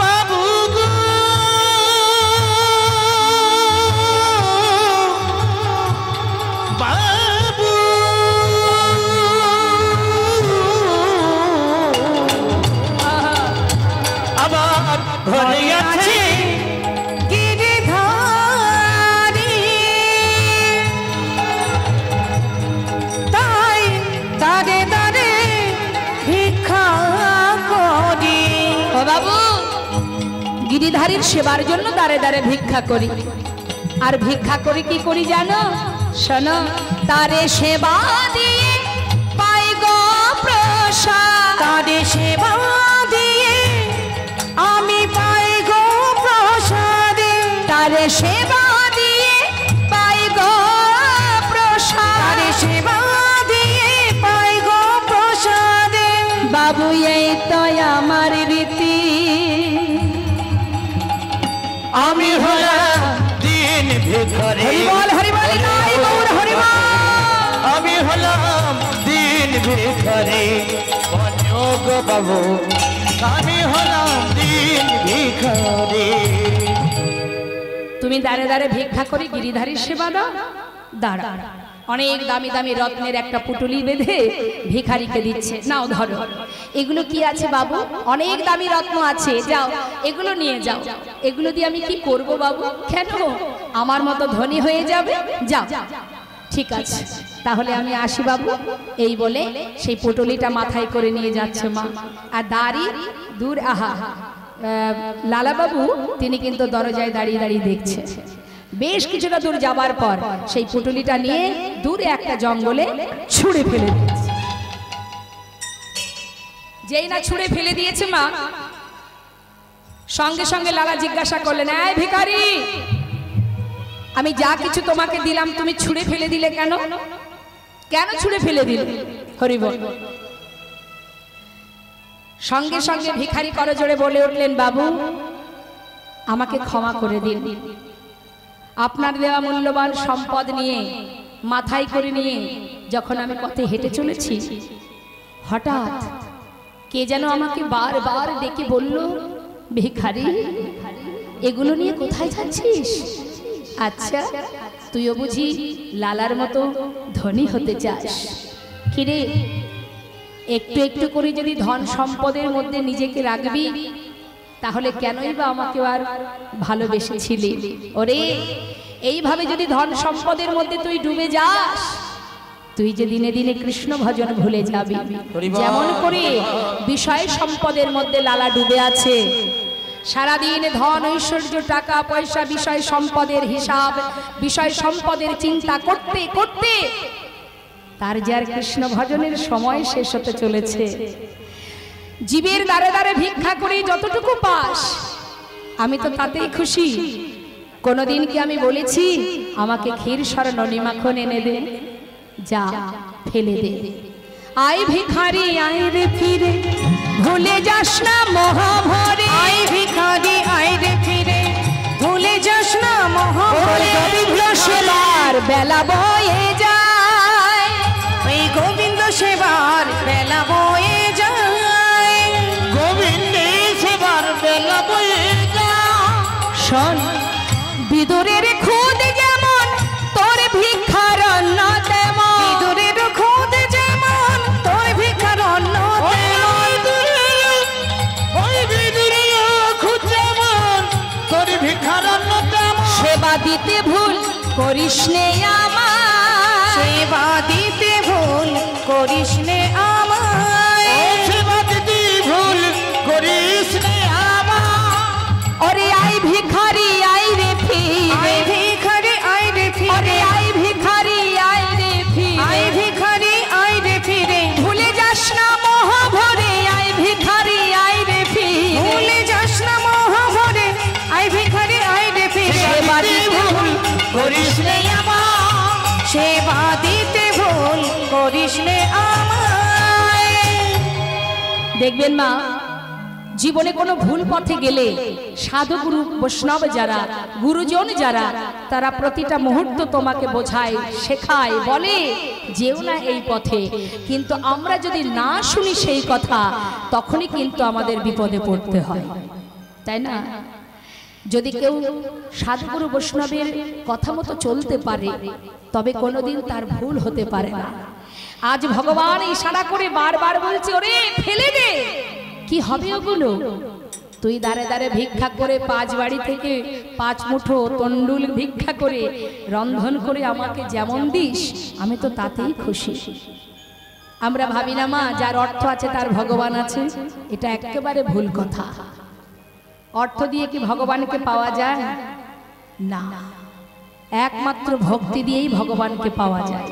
বাবু গো বাবু আমার ঘরে আছে গিরিধারী, তাই দাঁড়ে দাঁড়ে ভিক্ষা করি। ও বাবু, গিরিধারীর সেবার জন্য দাঁড়ে দাঁড়ে ভিক্ষা করি। আর ভিক্ষা করে কি করি জানো? শোনো, তারে সেবা দিয়ে পাই গো প্রসাদ। তারে সেবা দিয়ে আমি পাই গো প্রসাদে। তারে সেবা দিয়ে পাই গো প্রসাদ। তারে সেবা দিয়ে পাই গো প্রসাদে। বাবু এই তো আমার রীতি। আমি হলাম দিন ভিখারি। হরিবল হরিবল নাই গৌর হরিবল। আমি হলাম দিন ভিখারি। গো বাবু আমি হলাম দিন ভিখারি। তুমি দাঁড়ে দাঁড়ে ভিক্ষা করে গিরিধারীর সেবা দাও? দাঁড়া, অনেক দামি দামি রত্নের একটা পুটুলি বেঁধে ভিখারিকে দিচ্ছে। নাও ধরো। এগুলো কি আছে বাবু? অনেক দামি রত্ন আছে, যাও এগুলো নিয়ে যাও। এগুলো দিয়ে আমি কি করব বাবু? কেন, আমার মতো ধনী হয়ে যাবে? যাও। ঠিক আছে, তাহলে আমি আসি বাবু। এই বলে সেই পুটুলিটা মাথায় করে নিয়ে যাচ্ছে মা। আর দাঁড়ি দূর, আহা লালা বাবু তিনি কিন্তু দরজায় দাঁড়িয়ে দাঁড়িয়ে দেখছে। বেশ কিছুটা দূর যাবার পর সেই পুটুলিটা নিয়ে দূরে একটা জঙ্গলে ছুঁড়ে ফেলে দিয়েছে। যেই না ছুঁড়ে ফেলে দিয়েছে মা, সঙ্গে সঙ্গে লালা জিজ্ঞাসা করলেন, এই ভিখারি, আমি যা কিছু তোমাকে দিলাম তুমি ছুঁড়ে ফেলে দিলে কেন? কেন ছুঁড়ে ফেলে দিলে? হরিবল। সঙ্গে সঙ্গে ভিখারি করজোড়ে বলে উঠলেন, বাবু আমাকে ক্ষমা করে দিন। আপনার দেওয়া মূল্যবান সম্পদ নিয়ে মাথায় করে নিয়ে যখন আমি পথে হেঁটে চলেছি, হঠাৎ কে যেন আমাকে বারবার ডেকে বলল, ভিখারি এগুলো নিয়ে কোথায় যাচ্ছিস? আচ্ছা, তুইও বুঝি লালার মতো ধনী হতে চাস? কিরে, একটু একটু করে যদি ধন সম্পদের মধ্যে নিজেকে রাখবি, তাহলে কেনই বা আমাকে আর ভালোবেসেছিলি? ওরে, এইভাবে যদি ধন সম্পদের মধ্যে তুই ডুবে যাস, তুই যে দিনে দিনে কৃষ্ণ ভজন ভুলে যাবি। যেমন করে বিষয় সম্পদের মধ্যে লালা ডুবে আছে, সারাদিন ধন ঐশ্বর্য টাকা পয়সা বিষয় সম্পদের হিসাব, বিষয় সম্পদের চিন্তা করতে করতে তার যে আর কৃষ্ণ ভজনের সময় শেষ হতে চলেছে। জীবের দ্বারে দ্বারে ভিক্ষা করে যতটুকু পাস, আমি তো তাতেই খুশি। কোনদিন কি আমি বলেছি আমাকে ক্ষীর সর ননি মাখন এনে দে? যা, ফেলে দে। আই ভিখারি আয় রে ফিরে, ভুলে যাস না মহাভরে। আই ভিখারি আয় রে ফিরে, ভুলে যাস না মহাভরে। গোবিন্দ সেবার বেলা বয়ে যায়, ওই গোবিন্দ সেবার বেলা বয়ে যায়। গোবিন্দে সেবার বেলা বয়ে যায়। শোন, বিদুরের খুদ যেমন তোর ভিক্ষার অন্ন তেমন। বিদুরের খুদ যেমন তোর ভিক্ষার অন্ন তেমন। ওই বিদুরের খুদ যেমন তোর ভিক্ষার অন্ন তেমন। সেবা দিতে ভুল করিস নে আমায়, সেবা দিতে ভুল করিস নে আমায়। সেবা দিতে ভুল করিস নে আমায়। ওরে আই ভিখারি আই রে ফিরে, আই ভিখারি আই রে ওরে ফিরে, আই ভিখারি আই রে ফিরে। আই ভিখারি নে আমায়। দেখবেন মা, জীবনে কোনো ভুল পথে গেলে সাধু গুরু বৈষ্ণব যারা, গুরুজন যারা, তারা প্রতিটা মুহূর্ত তোমাকে বোঝায়, শেখায়, বলে যেও না এই পথে। কিন্তু আমরা যদি না শুনি সেই কথা, তখনই কিন্তু আমাদের বিপদে পড়তে হয়, তাই না? যদি কেউ সাধুগুরু বৈষ্ণবের কথা মতো চলতে পারে, তবে কোনোদিন তার ভুল হতে পারে না। আজ ভগবান ইশারা করে বারবার বলছে, ওরে ফেলে দে। কি হবে ওগুলো? তুই দাঁড়ে দাঁড়ে ভিক্ষা করে 5 বাড়ি থেকে 5 মুঠো তন্ডুল ভিক্ষা করে রন্ধন করে আমাকে যেমন দিস, আমি তো তাতেই খুশি। আমরা ভাবি না মা, যার অর্থ আছে তার ভগবান আছে। এটা একেবারে ভুল কথা। অর্থ দিয়ে কি ভগবানকে পাওয়া যায় না? একমাত্র ভক্তি দিয়েই ভগবানকে পাওয়া যায়।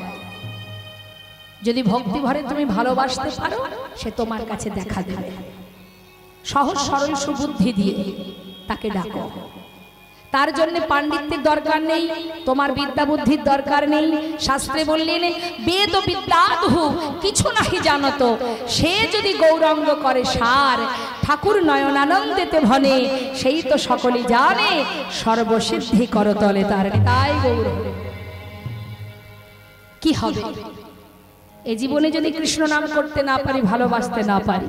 যদি ভক্তি ভরে তুমি ভালোবাসতে পারো, সে তোমার কাছে দেখা দেবে। সহজ সরল সুবুদ্ধি দিয়ে তাকে ডাকো। তার জন্য পাণ্ডিত্যের দরকার নেই, তোমার বিদ্যা বুদ্ধির দরকার নেই। শাস্ত্রে বললেন, বেদ বিদ্যাধু কিছু নাহি জানত, সে যদি গৌরঙ্গ করে সার, ঠাকুর নয়নানন্দেতে ভনে, সেই তো সকলেই জানে, সর্বসিদ্ধি করতলে তার। তাই গৌর কি হবে? এই জীবনে যদি কৃষ্ণ নাম করতে না পারি, ভালোবাসতে না পারি,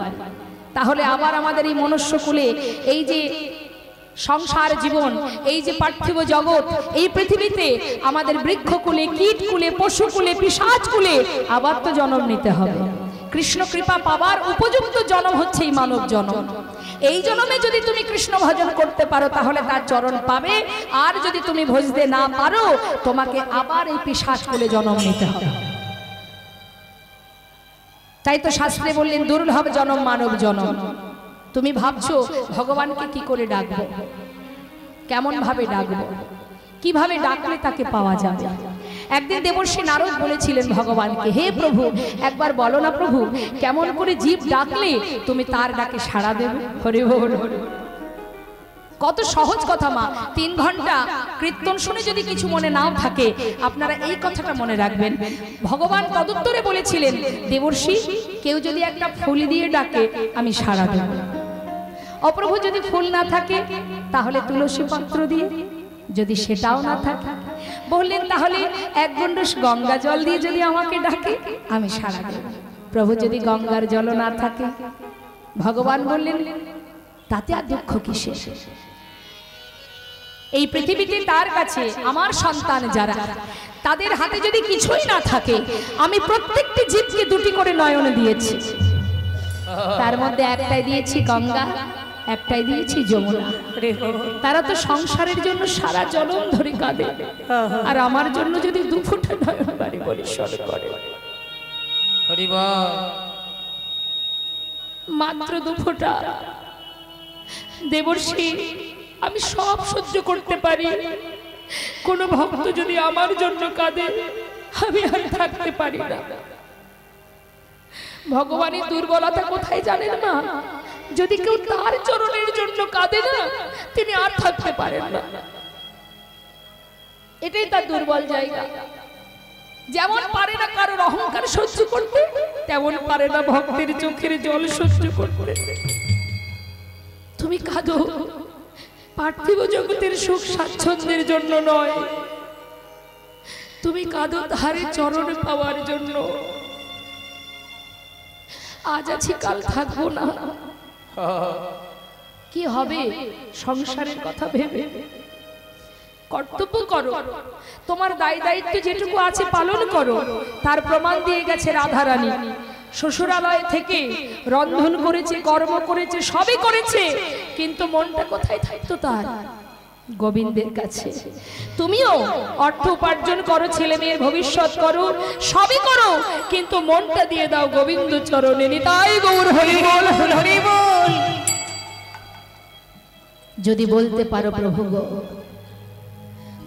তাহলে আবার আমাদের এই মনুষ্যকুলে, এই যে সংসার জীবন, এই যে পার্থিব জগৎ, এই পৃথিবীতে আমাদের বৃক্ষকুলে, কীটকুলে, পশুকুলে, পিশাচকুলে আবার তো জন্ম নিতে হবে। কৃষ্ণ কৃপা পাবার উপযুক্ত জন্ম হচ্ছে এই মানব জন্ম। এই জন্মে যদি তুমি কৃষ্ণ ভজন করতে পারো, তাহলে তার চরণ পাবে। আর যদি তুমি ভজতে না পারো, তোমাকে আবার এই পিশাচকুলে জন্ম নিতে হবে। তাই তো শাস্ত্রে বললেন, দুর্লভ জনম মানব জনম। তুমি ভাবছো ভগবানকে কি করে ডাকবো, কেমন ভাবে ডাকবো, কিভাবে ডাকলে তাকে পাওয়া যাবে? একদিন দেবর্ষি নারদ বলেছিলেন ভগবানকে, হে প্রভু, একবার বলো না প্রভু, কেমন করে জীব ডাকলে তুমি তার ডাকে সাড়া দেবে? হরি বল। কত সহজ কথা মা। 3 ঘন্টা কীর্তন শুনে যদি কিছু মনে নাও থাকে, আপনারা এই কথাটা মনে রাখবেন। ভগবান তদুত্তরে বলেছিলেন, দেবর্ষি, কেউ যদি একটা ফুল দিয়ে ডাকে, আমি সাড়া দেব। অপ্রভু, যদি ফুল না থাকে তাহলে তুলসী পত্র দিয়ে, যদি সেটাও না থাকে, বললেন তাহলে 1 গণ্ডূষ গঙ্গা জল দিয়ে যদি আমাকে ডাকে, আমি সাড়া দেব। প্রভু, যদি গঙ্গার জল না থাকে, ভগবান বললেন তাতে আর দুঃখ কিসের? এই পৃথিবীতে তার কাছে আমার সন্তান যারা, তাদের হাতে যদি কিছুই না থাকে, আমি প্রত্যেকটি জীবকে 2টি করে নয়ন দিয়েছি। তার মধ্যে একটাই দিয়েছি গঙ্গা, একটাই দিয়েছি যমুনা। তারা তো সংসারের জন্য সারা জনম ধরে কাঁদে, আর আমার জন্য যদি 2 ফোঁটা নয়ন বাড়ি পরিষ্কার করে, মাত্র 2 ফোঁটা। দেবর্ষি, আমি সব সহ্য করতে পারি, কোন ভক্ত যদি আমার জন্য কাঁদে, আমি আর থাকতে পারি না। ভগবানের দুর্বলতা কোথায় জানেন না? যদি কেউ তার চরণের জন্য কাঁদে না, তিনি আর থাকতে পারেন না। এটাই তার দুর্বল জায়গা। যেমন পারে না কারোর অহংকার সহ্য করতে, তেমন পারে না ভক্তের চোখের জল সহ্য করতে। তুমি কাঁদো পার্থিব জগতের সুখ স্বাচ্ছন্দ্যের জন্য নয়, তুমি কাঁদো ধারে চরণ পাওয়ার জন্য। আজ আছি কাল থাকবো না, কি হবে সংসারের কথা ভেবে? কর্তব্য করো, তোমার দায় দায়িত্ব যেটুকু আছে পালন করো। তার প্রমাণ দিয়ে গেছে রাধারানী। শ্বশুরালয় থেকে রন্ধন করেছে, কর্ম করেছে, সবই করেছে, কিন্তু মনটা কোথায় থাকতো তার? গোবিন্দের কাছে। তুমিও অর্থ উপার্জন করো, ছেলে মেয়ের ভবিষ্যৎ করো, সবই করো, কিন্তু মনটা দিয়ে দাও গোবিন্দ চরণে। নিতাই গৌর হরি বল, হরি বল। যদি বলতে পারো প্রভু গো,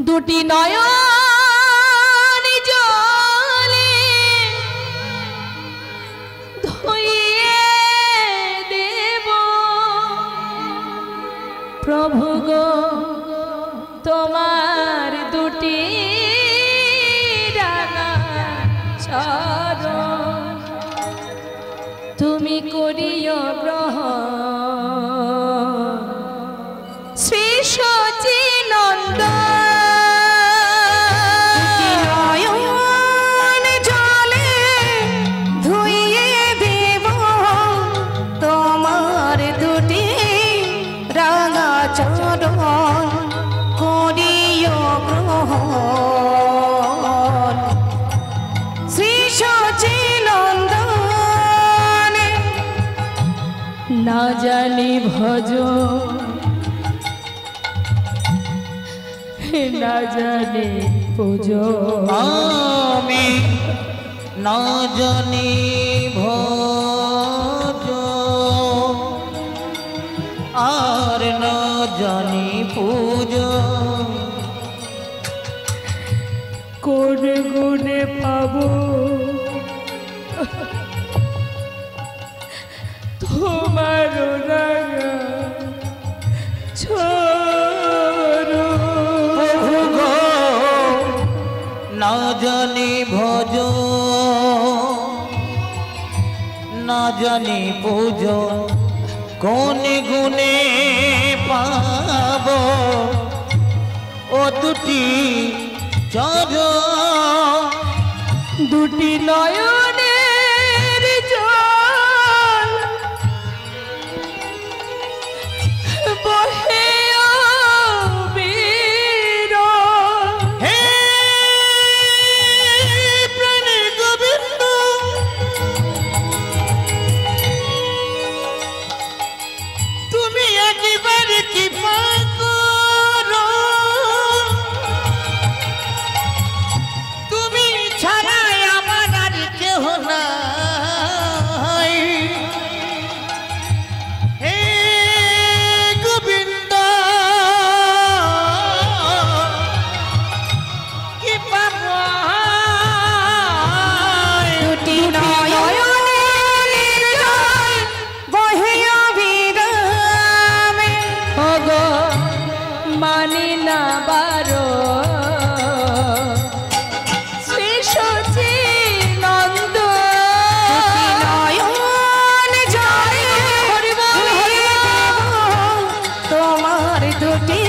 2টি নয়ন জলে ধুইয়ে দেব, প্রভু গো তোমার 2টি রাঙা চরণ। না জানি ভজ না জানি পুজো আমি না জানি ভজ আর না জানি পুজো কোন গুণে পাবো তোমার রাঙা ছড়ো না জানি ভজ না জানি পুজো কোন গুণে পাব ও দুটি চর দুটি নয়নের জল বহে অবিরল। হে প্রাণে গোবিন্দ তুমি একেবারে কৃপা করো তুমি ছাড়াই আমার আর কেহ নাই হে গোবিন্দ কি পাবো দুটি নয়নের জল বহে অবিরামে। ওগো মানি না বারো শ্রী সচিনন্দ দুটি নয়ন জলে তোমার দুটি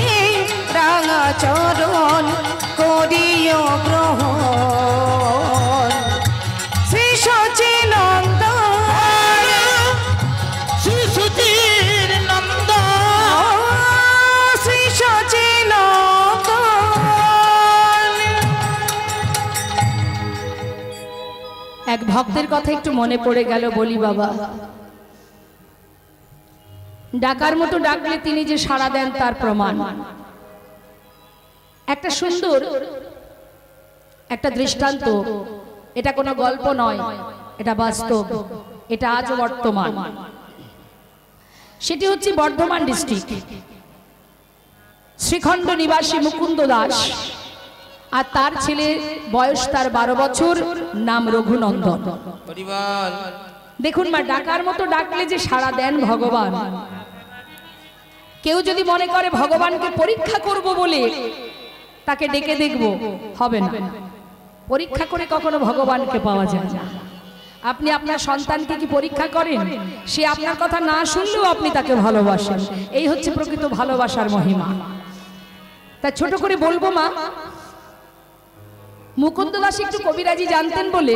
রাঙা চরণ করিও গ্রহণ। শ্রী সচিনন্দন শিশুটির নন্দ শ্রী সচিনন্দন। এক ভক্তের কথা একটু মনে পড়ে গেল, বলি বাবা। ডাকার মতো ডাকলে তিনি যে সাড়া দেন তার প্রমাণ। একটা সুন্দর একটা দৃষ্টান্ত, এটা কোনো গল্প নয়, এটা বাস্তব, এটা আজও বর্তমান। সেটি হচ্ছে বর্ধমান ডিস্ট্রিক্ট, শ্রীখণ্ড নিবাসী মুকুন্দ দাস আর তার ছেলে, বয়স তার 12 বছর, নাম রঘুনন্দন। পরিবার দেখুন মা, ডাকার মতো ডাকলে যে সাড়া দেন ভগবান। কেউ যদি মনে করে ভগবানকে পরীক্ষা করব বলে তাকে ডেকে দেখব, হবে না। পরীক্ষা করে কখনো ভগবানকে পাওয়া যায় না। আপনি আপনার সন্তানকে কি পরীক্ষা করেন? সে আপনার কথা না শুনলেও আপনি তাকে ভালোবাসেন। এই হচ্ছে প্রকৃত ভালোবাসার মহিমা। তা ছোট করে বলবো মা, মুকুন্দ দাস একটু কবিরাজি জানতেন বলে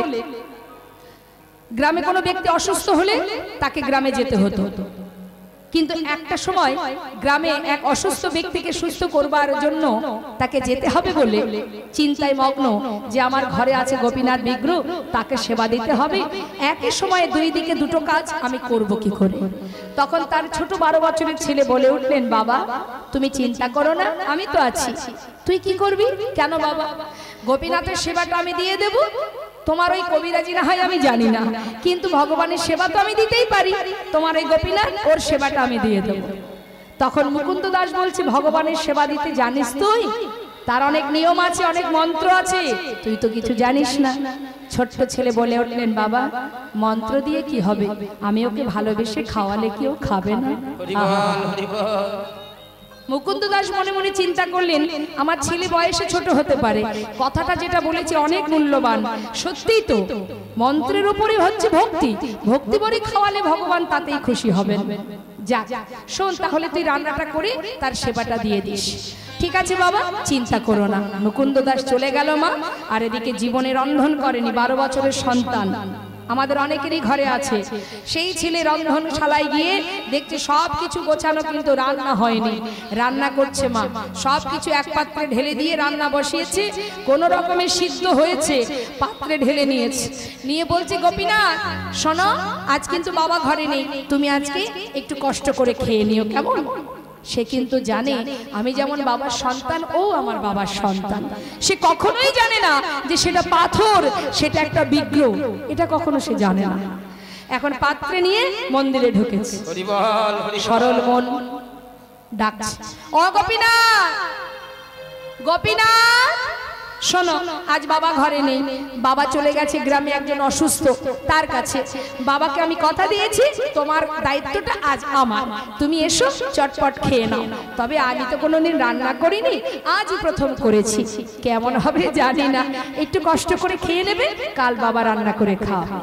গ্রামে কোনো ব্যক্তি অসুস্থ হলে তাকে গ্রামে যেতে হতো। কিন্তু একটা সময় গ্রামে এক অসুস্থ ব্যক্তিকে সুস্থ করবার জন্য তাকে যেতে হবে বলে চিন্তায় মগ্ন যে আমার ঘরে আছে গোপীনাথ বিগ্রহ, তাকে সেবা দিতে হবে। একই সময়ে দুই দিকে দুটো কাজ আমি করব কি করে? তখন তার ছোট 12 বছরের ছেলে বলে উঠলেন, বাবা তুমি চিন্তা করো না, আমি তো আছি। তুই কি করবি? কেন বাবা? গোপীনাথের সেবাটা আমি দিয়ে দেব। তোমার ওই কবিরাজি না হয় আমি জানি না, কিন্তু ভগবানের সেবা তো আমি দিতেই পারি। তোমার ওই গোপীনাথ, ওর সেবাটা আমি দিয়ে দেব। তখন মুকুন্দ দাস বলছে, ভগবানের সেবা দিতে জানিস তুই? তার অনেক নিয়ম আছে, অনেক মন্ত্র আছে, তুই তো কিছু জানিস না। ছোট্ট ছেলে বলে উঠলেন, বাবা মন্ত্র দিয়ে কি হবে? আমি ওকে ভালোবেসে খাওয়ালে কি ও খাবে না? মুকুন্দ দাস মনে মনে চিন্তা করলেন, আমার ছেলে বয়সে ছোট হতে পারে, কথাটা যেটা বলেছে অনেক মূল্যবান। সত্যিই তো, মন্ত্রের উপরে হচ্ছে ভক্তি, ভক্তি ভরে খাওয়ালে ভগবান তাতেই খুশি হবেন। যা শোন, তাহলে তুই রান্নাটা করে তার সেবাটা দিয়ে দিস। ঠিক আছে বাবা, চিন্তা করো না। মুকুন্দ দাস চলে গেল মা। আর এদিকে জীবনে রন্ধন করেনি, 12 বছরের সন্তান আমাদের অনেকেরই ঘরে আছে। সেই ছেলে রন্ধনশালায় গিয়ে দেখছে সব কিছু গোছানো, কিন্তু রান্না হয়নি। রান্না করছে মা, সব কিছু এক পাত্রে ঢেলে দিয়ে রান্না বসিয়েছে, কোনো রকমের সিদ্ধ হয়েছে, পাত্রে ঢেলে নিয়েছে, নিয়ে বলছে গোপীনাথ শোনো, আজ কিন্তু বাবা ঘরে নেই, তুমি আজকে একটু কষ্ট করে খেয়ে নিও, কেমন? সে কিন্তু জানে আমি যেমন বাবার সন্তান, ও আমার বাবার সন্তান। সে কখনোই জানে না যে সেটা পাথর, সেটা একটা বিগ্রহ, এটা কখনো সে জানে না। এখন পাত্রে নিয়ে মন্দিরে ঢুকেছে, সরল মন ডাকছে, ও গোপীনাথ, গোপীনাথ শোনো, আজ বাবা ঘরে নেই, বাবা চলে গেছে গ্রামে একজন অসুস্থ তার কাছে। বাবাকে আমি কথা দিয়েছি তোমার দায়িত্বটা আজ আমার, তুমি এসো চটপট খেয়ে নাও। তবে আমি তো কোনোদিন রান্না করিনি, আজই প্রথম করেছি, কেমন হবে জানি না, একটু কষ্ট করে খেয়ে নেবে, কাল বাবা রান্না করে খাওয়াবে।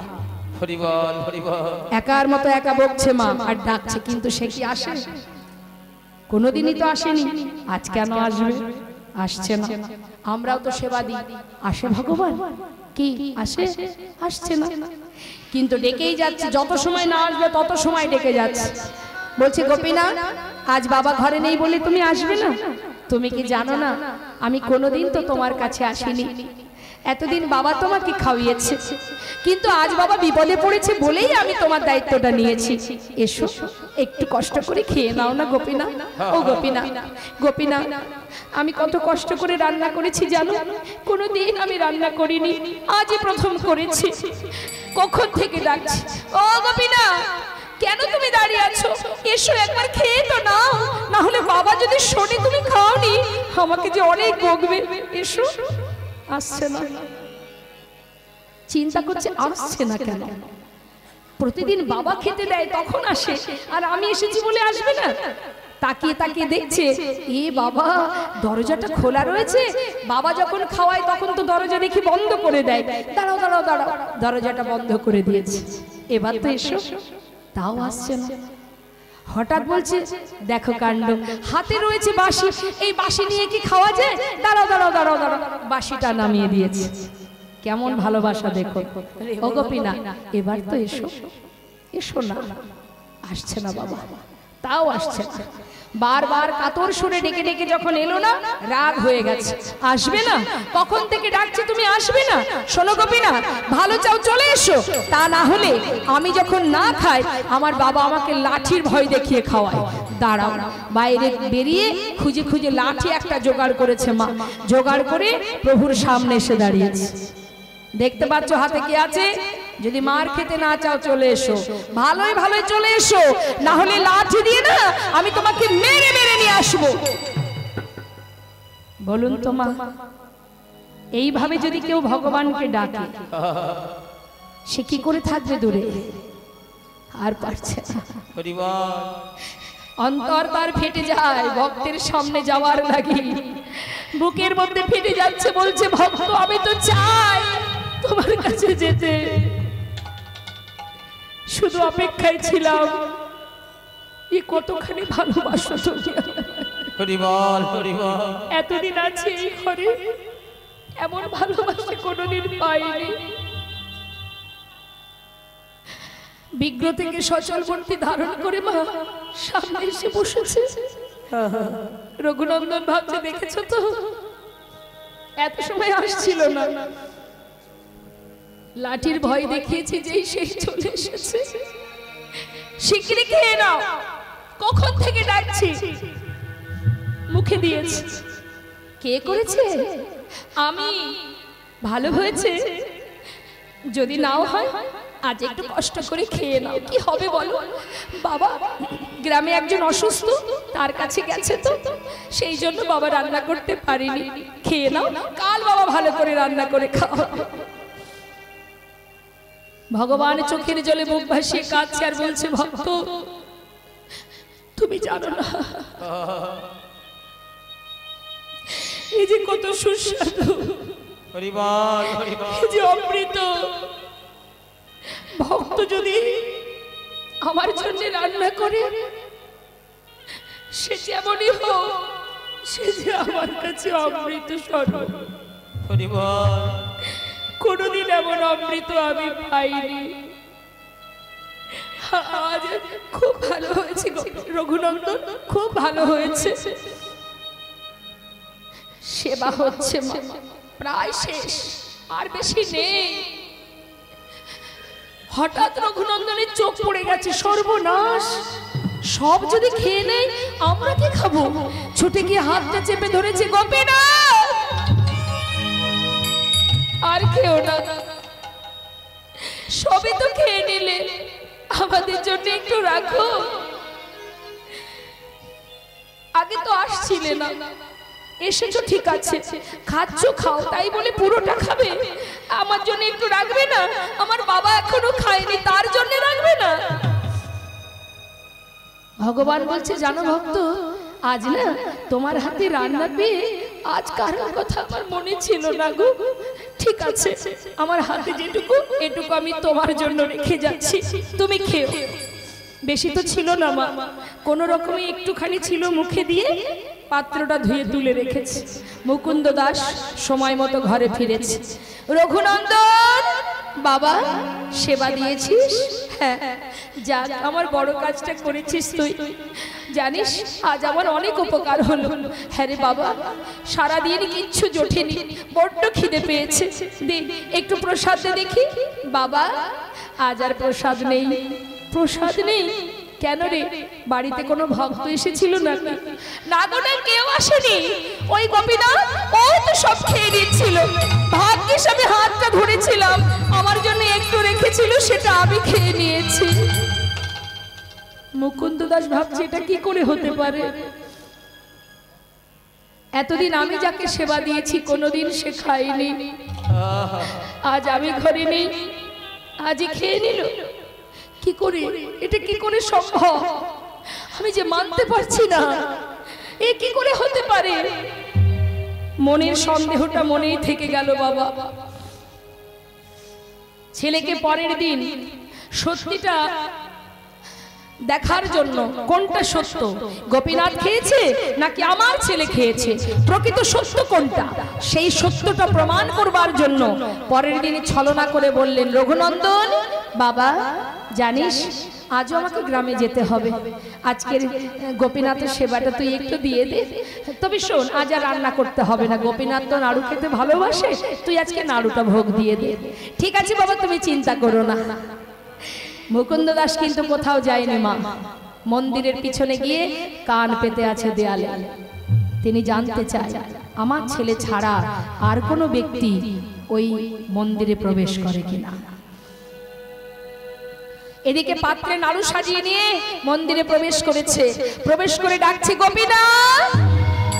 একার মতো একা বকছে মা আর ডাকছে, কিন্তু সে কি আসে? কোনোদিনই তো আসেনি, আজ কেন আসবে? আসছে না। আমরাও তো সেবা দিই, আসে ভগবান? কি আসে? আসছে না, কিন্তু ডেকেই যাচ্ছে, যত সময় না আসবে তত সময় ডেকে যাচ্ছে। বলছে গোপীনাথ, আজ বাবা ঘরে নেই বলে তুমি আসবে না? তুমি কি জানো না আমি কোনোদিন তো তোমার কাছে আসিনি, এতদিন বাবা তোমাকে খাওয়িয়েছে, কিন্তু আজ বাবা বিপদে পড়েছে বলেই আমি তোমার দায়িত্বটা নিয়েছি, এসো একটু কষ্ট করে খেয়ে নাও না গোপীনাথ। ও গোপীনাথ, গোপীনাথ আমি কত কষ্ট করে রান্না করেছি জানো, কোনোদিন আমি রান্না করিনি, আজই প্রথম করেছি, কখন থেকে ডাকছি, ও গোপীনাথ কেন তুমি দাঁড়িয়ে আছো? এসো একবার খেয়ে তো নাও, না হলে বাবা যদি শোনে তুমি খাওনি আমাকে যে অনেক বকবে। এসো। আসছে না, চিন্তা করছে আসছে না কেন? প্রতিদিন বাবা খেতে দেয় তখন আসে, আর আমি এসেছি বলে আসবে না? তাকিয়ে তাকিয়ে দেখছে, এ বাবা দরজাটা খোলা রয়েছে, বাবা যখন খাওয়ায় তখন তো দরজা দেখি বন্ধ করে দেয়, দাঁড়াও দাঁড়াও দাঁড়াও, দরজাটা বন্ধ করে দিয়েছে, এবার তো এসো, তাও আসছে না। হঠাৎ বলছে, দেখো কাণ্ড, হাতে রয়েছে বাঁশি, এই বাঁশি নিয়ে কি খাওয়া যায়? দাঁড়াও দাঁড়াও দাঁড়াও দাঁড়াও, বাঁশিটা নামিয়ে দিয়েছে। কেমন ভালোবাসা দেখো। ও গোপীনাথ এবার তো এসো, এসো না। আসছে না বাবা, তাও আসছে না। বারবার কাতর সুরে ডেকে ডেকে যখন এলো না, রাগ হয়ে গেছে, আসবে না? কখন থেকে ডাকছি তুমি আসবে না? শোনো গোপীনাথ, ভালো চাও চলে এসো, তা না হলে আমি যখন না খাই আমার বাবা আমাকে লাঠির ভয় দেখিয়ে খাওয়ায়। দাঁড়াও। বাইরে বেরিয়ে খুঁজে খুঁজে লাঠি একটা জোগাড় করেছে মা, জোগাড় করে প্রভুর সামনে এসে দাঁড়িয়েছে। দেখতে পাচ্ছ হাতে কি আছে? যদি মার খেতে না চাও চলে এসো, ভালোই ভালোই চলে এসো, না হলে লাঠি দিয়ে না আমি তোমাকে মেরে মেরে নিয়ে আসবো। বলুন তো মা, এইভাবে যদি কেউ ভগবানকে ডাকে সে কি করে থাকবে দূরে? আর পারছে না, অন্তর তার ফেটে যায় ভক্তের সামনে যাওয়ার লাগি, বুকের মধ্যে ফেটে যাচ্ছে, বলছে ভক্ত আমি তো চাই তোমার কাছে যেতে, শুধু অপেক্ষায় ছিলাম, এ কতখানি ভালোবাসো তুমি, এতদিন আছে এই ঘরে, এমন ভালোবাসা কোনোদিন পাইনি। বিগ্রহ থেকে সচল মূর্তি ধারণ করে মা সামনে এসে বসেছে। রঘুনন্দন ভাবছে, দেখেছো তো এত সময় আসছিল না, লাঠির ভয় দেখিয়েছি যেই সেই চলে এসেছে। শিগগিরই খেয়ে নাও, কখন থেকে ডাকছি, মুখে দিয়েছি। কে করেছে? আমি। ভালো হয়েছে, যদি নাও হয় আজ একটু কষ্ট করে খেয়ে নাও, কি হবে বলো? বাবা গ্রামে একজন অসুস্থ, তার কাছে গেছে তো, সেই জন্য বাবা রান্না করতে পারিনি, খেয়ে নাও, কাল বাবা ভালো করে রান্না করে খাওয়া। ভগবান চোখের জলে মুখ ভাসিয়ে কাঁদছে আর বলছে, ভক্ত তুমি জানো না এই যে কত সুস্বাদু, এই যে অমৃত, ভক্ত যদি আমার জন্য রান্না করে সে যেমনই হোক, সে যে আমার কাছে অমৃত স্বরূপ। কোনোদিন এমন অমৃত আমি পাইনি। আজ খুব ভালো হয়েছে রঘুনন্দন, খুব ভালো হয়েছে। সেবা হচ্ছে মা, প্রায় শেষ, আর বেশি নেই। হঠাৎ রঘুনন্দনের চোখ পড়ে গেছে, সর্বনাশ, সব যদি খেয়ে নেই আমরা কি খাবো? ছুটে গিয়ে হাতটা চেপে ধরেছে, গোপীনাথ আর খেও না, সবই তো খেয়ে নিলে, আমাদের জন্য একটু রাখো। আগে তো আসছিলে না, এসেছো ঠিক আছে, খাচ্ছ খাও, তাই বলে পুরোটা খাবে? আমার জন্য একটু রাখবে না? আমার বাবা এখনো খায়নি, তার জন্য রাখবে না? ভগবান বলছে, জানো ভক্ত, আজ না তোমার হাতে রান্না পেয়ে আজ কারোর কথা আমার মনে ছিল না গো। ঠিক আছে, আমার হাতে যেটুকু এটুকু আমি তোমার জন্য রেখে যাচ্ছি, তুমি খেও। বেশি তো ছিল না মা, কোনো রকমে একটুখানি ছিল, মুখে দিয়ে পাত্রটা ধুয়ে তুলে রেখেছে। মুকুন্দ দাস সময় মতো ঘরে ফিরেছে। রঘুনন্দন বাবা, সেবা দিয়েছিস? হ্যাঁ, যাক, আমার বড় কাজটা করেছিস তুই। জানিস আজ আমার অনেক উপকার হলো। হ্যাঁ রে বাবা, সারাদিন কিচ্ছু জোটেনি, বড্ড খিদে পেয়েছে, দে একটু প্রসাদ দে দেখি। বাবা, আজ আর প্রসাদ নেই। প্রসাদ নেই? কেন রে, বাড়িতে কোনো ভক্ত এসেছিল না? না গো না, কেউ আসেনি। ওই গোপীনাথ ও তো সব খেয়ে নিচ্ছিল। ভাগ্যিস আমি হাতটা ধরেছিলাম, আমার জন্য একটু রেখেছিল, সেটা আমি খেয়ে নিয়েছি। মুকুন্দ দাস ভাবছে এটা কি করে হতে পারে? এতদিন আমি যাকে সেবা দিয়েছি কোনোদিন সে খায়নি, আজ আমি ঘরে নেই, আজই খেয়ে নিল। কি করে, এটা কি করে সম্ভব? আমি যে মানতে পারছি না, এ কি করে হতে পারে? মনের সন্দেহটা মনেই থেকে গেল বাবা। ছেলেকে পরের দিন সত্যিটা দেখার জন্য, কোনটা সত্য, গোপীনাথ খেয়েছে নাকি আমার ছেলে খেয়েছে, প্রকৃত সত্য কোনটা, সেই সত্যটা প্রমাণ করবার জন্য পরের দিনই ছলনা করে বললেন, রঘুনন্দন বাবা, জানিস আজও আমাকে গ্রামে যেতে হবে, আজকের গোপীনাথের সেবাটা তুই একটু দিয়ে দে। তবে শোন, আজ আর রান্না করতে হবে না, গোপীনাথ তো নাড়ু খেতে ভালোবাসে, তুই আজকে নাড়ুটা ভোগ দিয়ে দে। ঠিক আছে বাবা, তুমি চিন্তা করো না। মুকুন্দ দাস কিন্তু কোথাও যায়নি মা, মন্দিরের পিছনে গিয়ে কান পেতে আছে দেয়ালে। তিনি জানতে চায় আমার ছেলে ছাড়া আর কোনো ব্যক্তি ওই মন্দিরে প্রবেশ করে কিনা। এদিকে পাত্রে নাড়ু সাজিয়ে নিয়ে মন্দিরে প্রবেশ করেছে, প্রবেশ করে ডাকছে, গোপীনাথ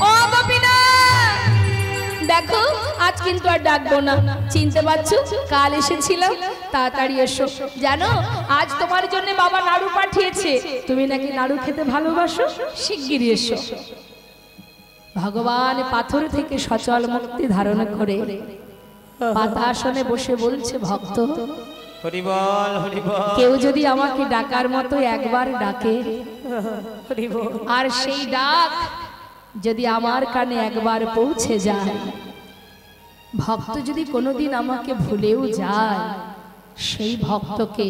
ও গোপীনাথ, দেখো আজ কিন্তু আর ডাকবো না, চিনতে পারছো? কাল এসেছিলাম, তাড়াতাড়ি এসো। জানো আজ তোমার জন্য বাবা নাড়ু পাঠিয়েছে, তুমি নাকি নাড়ু খেতে ভালোবাসো, শিগগিরই এসো। ভগবান পাথর থেকে সচল মুক্তি ধারণ করে পাতা আসনে বসে বলছে, ভক্ত হরি বল, হরি বল। কেউ যদি আমাকে ডাকার মতো একবার ডাকে, আর সেই ডাক যদি আমার কানে একবার পৌঁছে যায়, ভক্ত যদি কোনোদিন আমাকে ভুলেও যায়, সেই ভক্তকে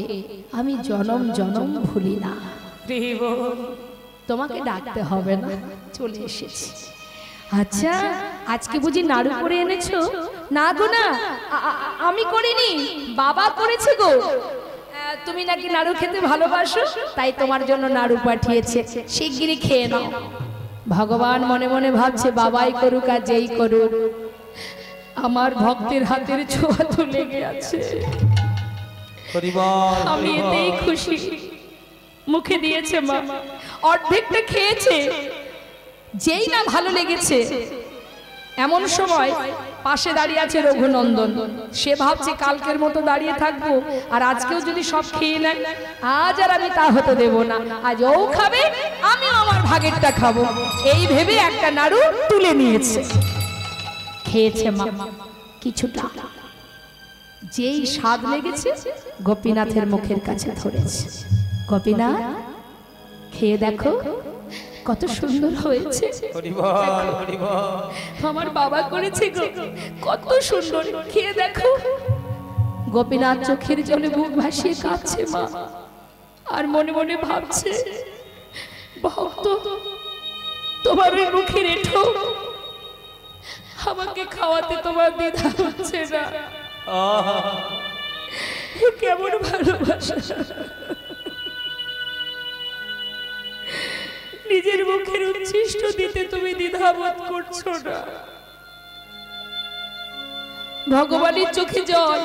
আমি জনম জনম ভুলি না। তোমাকে ডাকতে হবে না, চলে এসেছি। আচ্ছা, আজকে বুঝি নাড়ু করে এনেছো? না গো না, আমি করিনি, বাবা করেছে গো। তুমি নাকি নাড়ু খেতে ভালোবাসো, তাই তোমার জন্য নাড়ু পাঠিয়েছে, শিগগিরই খেয়ে নাও। ভগবান মনে মনে ভাবছে, বাবাই করুক আর যেই করুক, আমার ভক্তের হাতের ছোঁয়া তো লেগে আছে, আমি এতেই খুশি। মুখে দিয়েছে মা, অর্ধেকটা খেয়েছে, যেই না ভালো লেগেছে, এমন সময় পাশে দাঁড়িয়ে আছে রঘুনন্দন। সে ভাবছে কালকের মতো দাঁড়িয়ে থাকবো, আর আজকেও যদি সব খেয়ে নেয়, আজ আর আমি তা হতে দেব না, আজ ও খাবে, আমিও আমার ভাগেরটা খাবো, এই ভেবে একটা নাড়ু তুলে নিয়েছে, খেয়েছে মা কিছুটা। যেই স্বাদ লেগেছে গোপীনাথের মুখের কাছে ধরেছে, গোপীনাথ খেয়ে দেখো কত সুন্দর হয়েছে, আমার বাবা করেছে গো, কত সুন্দর, খেয়ে দেখো। গোপীনাথ চোখের জলে বুক ভাসিয়ে কাঁদছে মা, আর মনে মনে ভাবছে ভক্ত তোমার ওই মুখের এঁঠো আমাকে খাওয়াতে তোমার দ্বিধা হচ্ছে না। কেমন ভালোবাসা, নিজের মুখের উচ্ছিষ্ট দিতে তুমি দ্বিধাবোধ করছো না। ভগবানের চোখে জল।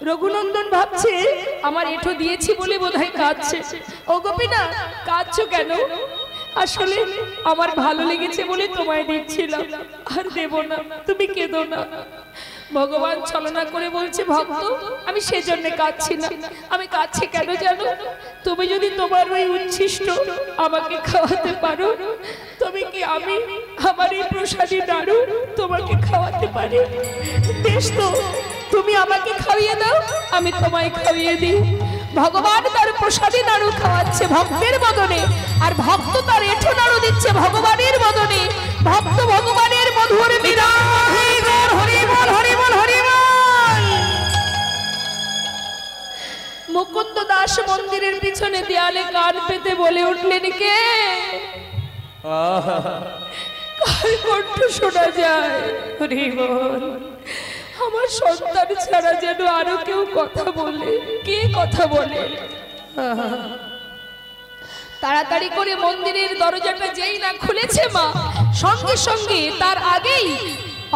রঘুনন্দন ভাবছে আমার এঁঠো দিয়েছি বলে বোধহয় কাঁদছে। ও গোপীনাথ কাঁদছো কেন? আসলে আমার ভালো লেগেছে বলে তোমায় দিচ্ছিলাম, আর দেব না, তুমি কেঁদো না। ভগবান ছলনা করে বলছে ভক্ত আমি সেজন্য কাঁদছি না। আমি কাঁদছি কেন জানো? তুমি যদি তোমার ওই উচ্ছিষ্ট আমাকে খাওয়াতে পারো, তুমি কি আমি আমার এই প্রসাদী নাড়ু তোমাকে খাওয়াতে পারি? বেশ তো, তুমি আমাকে খাইয়ে দাও, আমি তোমায় খাইয়ে দিই। ভগবান তার প্রসাদী নাড়ু খাওয়াচ্ছে ভক্তের বদনে, আর ভক্ত তার এঁঠো নাড়ু দিচ্ছে ভগবানের বদনে। ভক্ত ভগবানের মধুর মিলন। মুকুন্দ দাস মন্দিরের পিছনে দেয়ালে কান পেতে বলে উঠলেন কে? কার কণ্ঠ শোনা যায়? আমার সন্তান ছাড়া যেন আরো কেউ কথা বলে। কে কথা বলে? তাড়াতাড়ি করে মন্দিরের দরজাটা যেই না খুলেছে মা, সঙ্গে সঙ্গে তার আগেই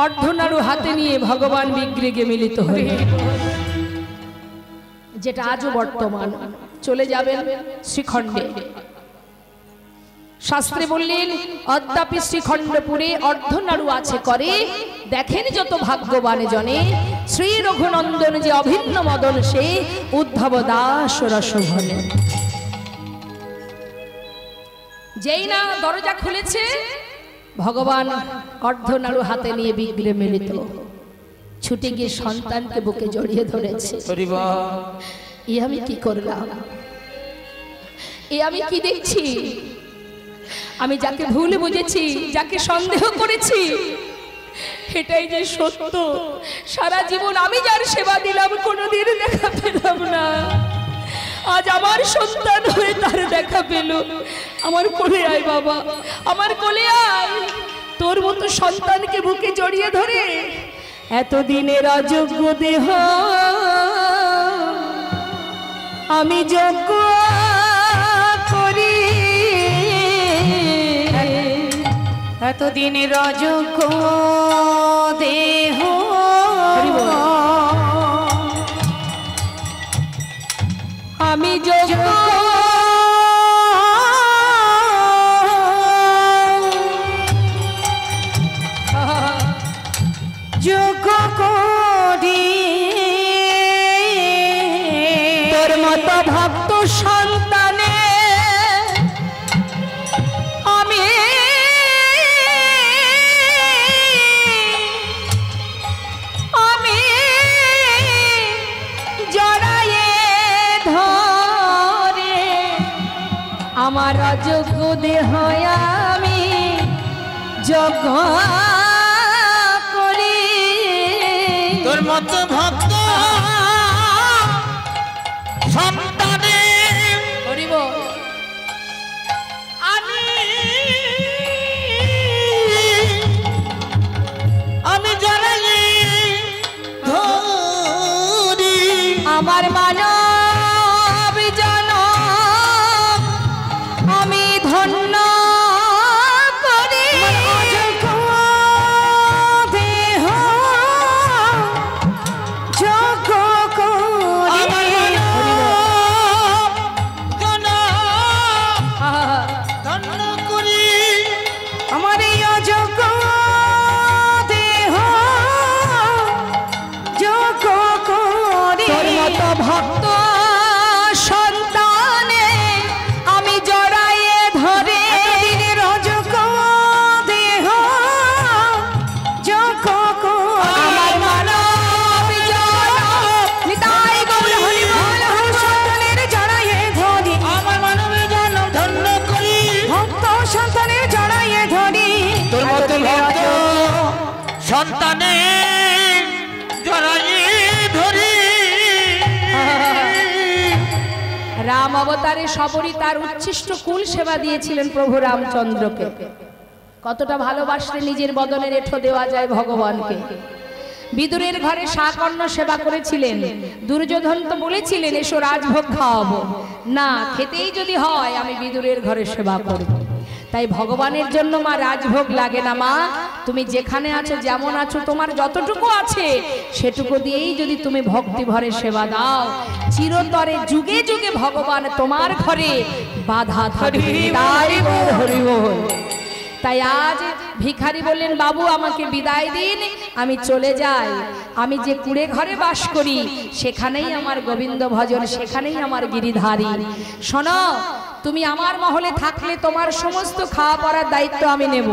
অর্ধনাড়ু হাতে নিয়ে ভগবান বিগ্রহে মিলিত হয়ে, যেটা আজও বর্তমান। চলে যাবেন শ্রীখণ্ডে। শাস্ত্রে বললেন অদ্যাপি শ্রীখণ্ডপুরে অর্ধনাড়ু আছে করে, দেখেন যত ভাগ্যবান জনে, শ্রী রঘুনন্দন যে অভিন্ন মদন সে, উদ্ধব দাস রসভনে। যেই না দরজা খুলেছে, ভগবান অর্ধনাড়ু হাতে নিয়ে বিগ্রহে মিলিত, ছুটে গিয়ে সন্তানকে বুকে জড়িয়ে ধরেছে। এ আমি কি করলাম? এ আমি কি দেখছি? আমি যাকে ভুল বুঝেছি, যাকে সন্দেহ করেছি, এটাই যে সত্য। সারা জীবন আমি যার সেবা দিলাম কোনোদিন দেখা পেলাম না, আজ আমার সন্তান হয়ে তার দেখা পেল। আমার কোলে আয় বাবা, আমার কোলে আয়। তোর মতো সন্তানকে বুকে জড়িয়ে ধরে এতদিনের অযোগ্য দেহ আমি যোগ্য করি, এতদিনের অযোগ্য দেহ আমি যোগ্য যোগ্য করি। তোর মতো ভক্ত সন্তানে আমি জড়ায়ে ধরে আমার অযোগ্য দেহ আমি যোগ্য করি। তোর মতো ভক্ত সন্তানে করিব আমি জড়ায়ে ধরি আমার মানব জনম আমি ধন্য করি। দেহ যোগ্য করি। অবতারে সবরই তার উচ্ছিষ্ট কুল সেবা দিয়েছিলেন প্রভু রামচন্দ্রকে। কতটা ভালোবাসলে নিজের বদনে রেঠো দেওয়া যায় ভগবানকে। বিদুরের ঘরে শাকর্ণ সেবা করেছিলেন। দুর্যোধন তো বলেছিলেন এসো রাজভোগ খাওয়াবো, না খেতেই যদি হয় আমি বিদুরের ঘরে সেবা করব। তাই ভগবানের জন্য মা রাজভোগ লাগে না। মা তুমি যেখানে আছো, যেমন আছো, তোমার যতটুকু আছে সেটুকু দিয়েই যদি তুমি ভক্তি ভরে সেবা দাও, চিরতরে যুগে যুগে ভগবান তোমার ঘরে বাধা থাকবে। তাই হরি বল। তাই আজ ভিখারি বললেন বাবু আমাকে বিদায় দিন, আমি চলে যাই। আমি যে কুড়ে ঘরে বাস করি সেখানেই আমার গোবিন্দ ভজন, সেখানেই আমার গিরিধারী। শোনো, তুমি আমার মহলে থাকলে তোমার সমস্ত খাওয়া পড়ার দায়িত্ব আমি নেব।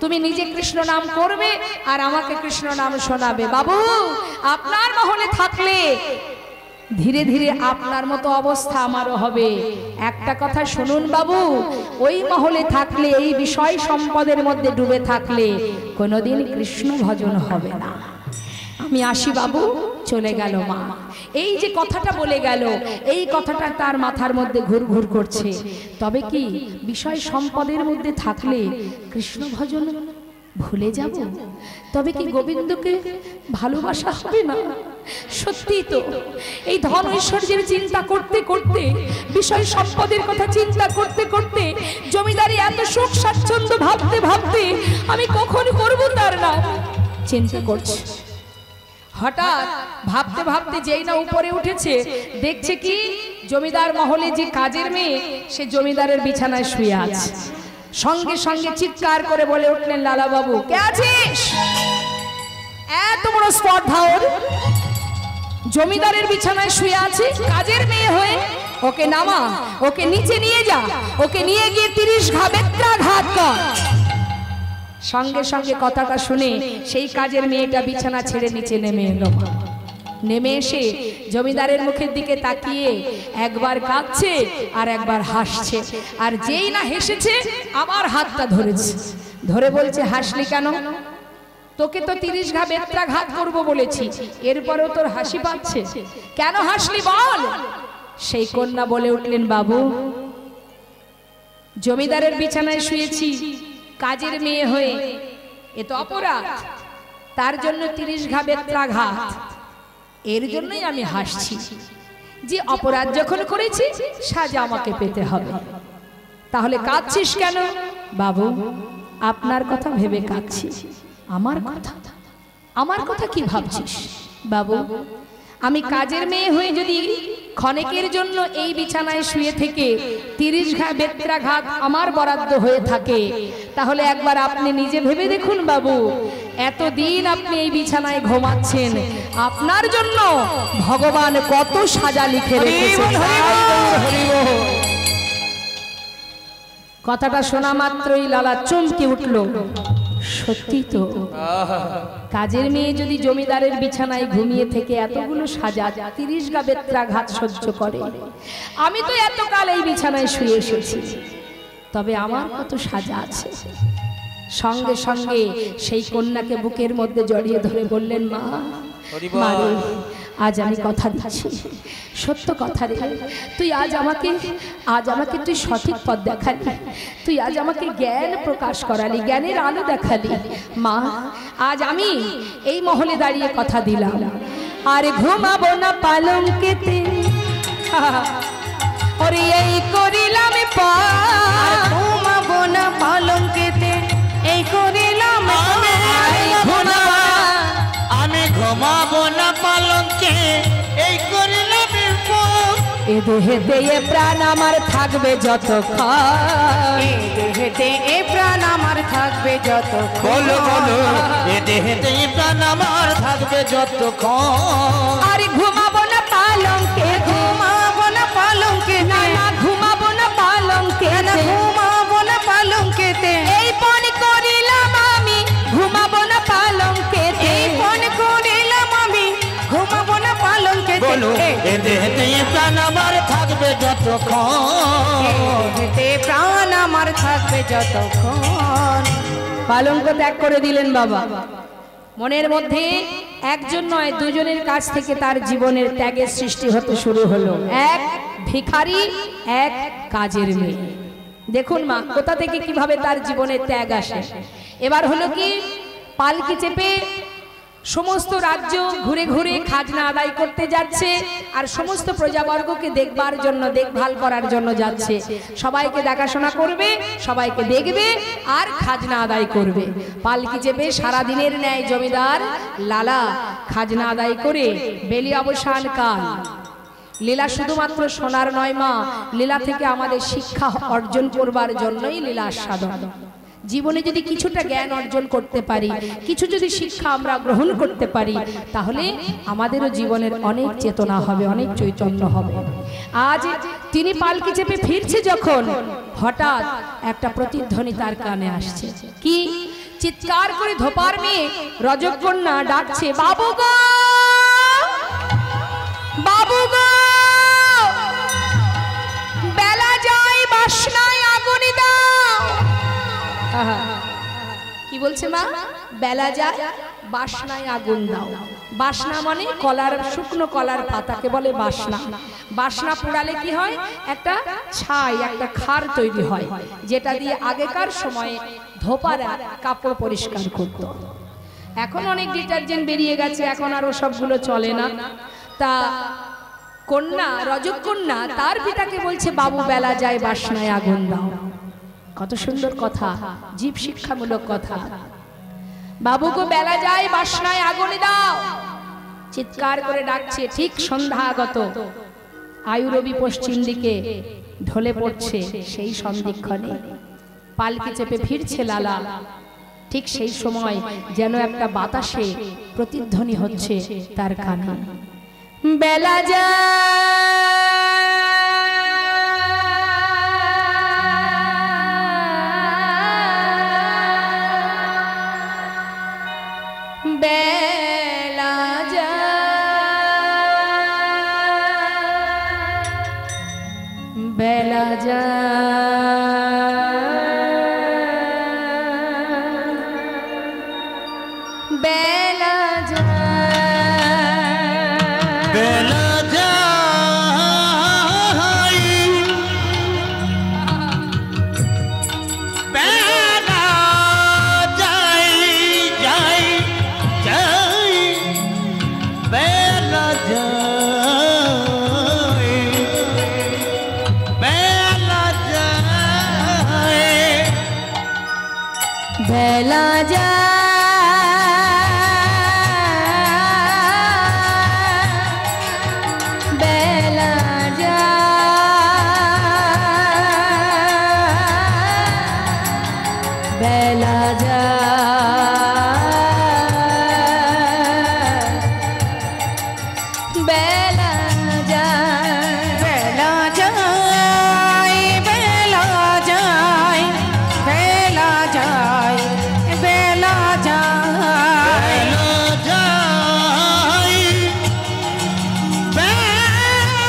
তুমি নিজে কৃষ্ণ নাম করবে আর আমাকে কৃষ্ণ নাম শোনাবে। বাবু আপনার মহলে থাকলে ধীরে ধীরে আপনার মতো অবস্থা আমারও হবে। একটা কথা শুনুন বাবু, ওই মহলে থাকলে, এই বিষয় সম্পদের মধ্যে ডুবে থাকলে কোনোদিন কৃষ্ণ ভজন হবে না। আমি আসি বাবু। চলে গেল মা। এই যে কথাটা বলে গেল, এই কথাটা তার মাথার মধ্যে ঘুরঘুর করছে। তবে কি বিষয় সম্পদের মধ্যে থাকলে কৃষ্ণ ভজন ভুলে যাব? তবে কি গোবিন্দকে ভালোবাসা হবে না? সত্যি তো, এই ধন ঐশ্বর্যের চিন্তা করতে করতে, বিষয় সম্পদের কথা চিন্তা করতে করতে, জমিদারি এত সুখ স্বাচ্ছন্দ্য ভাবতে ভাবতে আমি কখন করব তার নাম চিন্তা করছি। হঠাৎ ভাবতে ভাবতে যেই না উপরে উঠেছে, দেখছে কি জমিদার মহলে যে কাজের মেয়ে, সে জমিদারের বিছানায় শুয়ে আছে। সঙ্গে সঙ্গে চিৎকার করে বলে উঠলেন লালা বাবু কে আছিস? এত বড় স্পর্ধা ওর! জমিদারের বিছানায় শুয়ে আছে, কাজের মেয়ে হয়ে। ওকে নামা, ওকে নিচে নিয়ে যা, ওকে নিয়ে গিয়ে 30 ঘা বেত্রাঘাত কর। সঙ্গে সঙ্গে কথাটা শুনে সেই কাজের মেয়েটা বিছানা ছেড়ে নিচে নেমে এলো। নেমে এসে জমিদারের মুখের দিকে তাকিয়ে একবার কাঁদছে আর একবার হাসছে। আর যেই না হেসেছে আবার হাতটা ধরেছে, ধরে বলছে হাসলি কেন? তোকে তো 30 ঘা বেত্রাঘাত করবো বলেছি, এরপরেও তোর হাসি পাচ্ছে, কেন হাসলি বল? সেই কন্যা বলে উঠলেন বাবু, জমিদারের বিছানায় শুয়েছি কাজের মেয়ে হয়ে, এ তো অপরাধ। তার জন্য 30 ঘা বেত্রাঘাত, এর জন্যই আমি হাসছি। যে অপরাধ যখন করেছি সাজা আমাকে পেতে হবে। তাহলে কাঁদছিস কেন? বাবু আপনার কথা ভেবে কাঁদছি। আমার কথা কি ভাবছিস? বাবু আমি কাজের মেয়ে হয়ে যদি ক্ষণিকের জন্য এই বিছানায় শুয়ে থেকে 30 ঘা বেত্রাঘাত আমার বরাদ্দ হয়ে থাকে, তাহলে একবার আপনি নিজে ভেবে দেখুন বাবু, এতদিন আপনি এই বিছানায় ঘুমাচ্ছেন, আপনার জন্য ভগবান কত সাজা লিখে রেখেছেন। কথাটা শোনা মাত্রই লালা চমকে উঠল। সত্যি তো, কাজের মেয়ে যদি জমিদারের বিছানায় ঘুমিয়ে থেকে এতগুলো সাজা 30 ঘা বেত্রাঘাত সহ্য করে, আমি তো এতকাল এই বিছানায় শুয়ে এসেছি, তবে আমার কত সাজা আছে। সঙ্গে সঙ্গে সেই কন্যাকে বুকের মধ্যে জড়িয়ে ধরে বললেন মা, মারে আজ আমি কথা দিচ্ছি, সত্য কথা রে, তুই আজ আমাকে তুই সঠিক পথ দেখালি, তুই আজ আমাকে জ্ঞান প্রকাশ করালি, জ্ঞানের আলো দেখালি। মা আজ আমি এই মহলে দাঁড়িয়ে কথা দিলাম, আর ঘুমাবো না পালঙ্কেতে, ওরে এই করিলাম ঘুমাবো না পালঙ্কেতে, এই করিলাম আমি ঘুমাবো না পালঙ্কে, এই করিলাম এ দেহেতে এ প্রাণ আমার থাকবে যতক্ষণ, এ দেহেতে এ প্রাণ আমার থাকবে যতক্ষণ। বলো বলো, এ দেহেতে এ প্রাণ আমার থাকবে যতক্ষণ। আরে ঘুমাবো না পালঙ্কে, ঘুমাবো না পালঙ্কেতে, না না ঘুমাবো না পালঙ্কে, ঘুমাবো না পালঙ্কেতে, এই পণ করিলাম আমি ঘুমাবো না পালঙ্কে, এই পণ করিলাম আমি ঘুমাবো না পালঙ্কেতে। বলো এ দেহেতে এ প্রাণ আমার থাকবে যতক্ষণ, দেহেতে প্রাণ আমার থাকবে যতক্ষণ। পালঙ্ক ত্যাগ করে দিলেন বাবা। মনের মধ্যে একজন নয় দুজনের কাছ থেকে তার জীবনের ত্যাগের সৃষ্টি হতে শুরু হলো। এক ভিখারি, এক কাজের মেয়ে। দেখুন মা কোথা থেকে কিভাবে তার জীবনে ত্যাগ আসে। এবার হলো কি, পালকি চেপে সমস্ত রাজ্য ঘুরে ঘুরে খাজনা আদায় করতে যাচ্ছে, আর সমস্ত প্রজাবর্গকে দেখবার জন্য, দেখভাল করার জন্য যাচ্ছে। সবাইকে দেখাশোনা করবে, সবাইকে দেখবে, আর খাজনা আদায় করবে। পালকি চেপে সারা দিনের ন্যায় জমিদার লালা খাজনা আদায় করে বেলি অবসান কাল। লীলা শুধুমাত্র শোনার নয় মা, লীলা থেকে আমাদের শিক্ষা অর্জন করবার জন্যই লীলা আস্বাদন। জীবনে যদি কিছুটা জ্ঞান অর্জন করতে পারি, কিছু যদি শিক্ষা আমরা গ্রহণ করতে পারি, তাহলে আমাদেরও জীবনের অনেক চেতনা হবে, অনেক চৈতন্য হবে। আজ তিনি পালকি চেপে ফিরছে যখন, হঠাৎ একটা প্রতিধ্বনি তার কানে আসছে। কি? চিৎকার করে ধোপার মেয়ে রজকন্যা ডাকছে, বাবু গো, বাবু গো, বেলা যায়, বাসনায় আগুন দাও। কি বলছে মা? বেলা যায়, বাসনায় আগুন দাও। বাসনা মানে কলার, শুকনো কলার পাতাকে বলে বাসনা। বাসনা পোড়ালে কি হয়? একটা ছাই, একটা খার তৈরি হয়, যেটা দিয়ে আগেকার সময়ে ধোপারা কাপড় পরিষ্কার করত। এখন অনেক ডিটারজেন্ট বেরিয়ে গেছে, এখন আর সবগুলো চলে না। তা কন্যা, রজকন্যা তার পিতাকে বলছে, বাবু বেলা যায়, বাসনায় আগুন দাও। কত সুন্দর কথা, জীব শিক্ষামূলক কথা। বাবু গো, বেলা যায়, বাসনায় আগুন দাও। চিৎকার করে ডাকছে। ঠিক সন্ধ্যাগত, আয়ু রবি পশ্চিম দিকে ঢলে পড়ছে। সেই সন্ধিক্ষণে পালকি চেপে ফিরছে লালা। ঠিক সেই সময় যেন একটা বাতাসে প্রতিধ্বনি হচ্ছে তার কানে, বেলা যায়, বেলা যায়, বেলা যায়, বেলা যায়, বেলা যায়, বেলা যায়, যায়, যায়, বেলা যায়, বেলা যায়, বেলা যায়, বেলা যায়, বেলা যায়, বেলা যায়, বেলা যায়, বেলা যায়, বেলা যায়, বেলা যায়, বেলা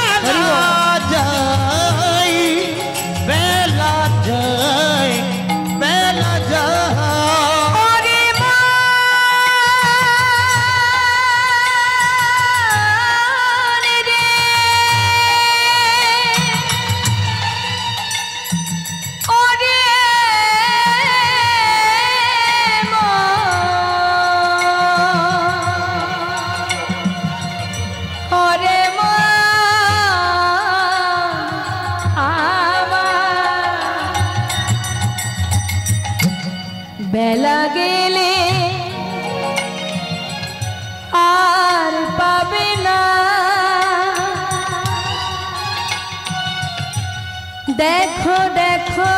যায়, বেলা যায়, বেলা যায়। ওরে মান রে, ওরে মান, ওরে মান আমার, বেলা গেলে আর পাবে না, দেখো দেখো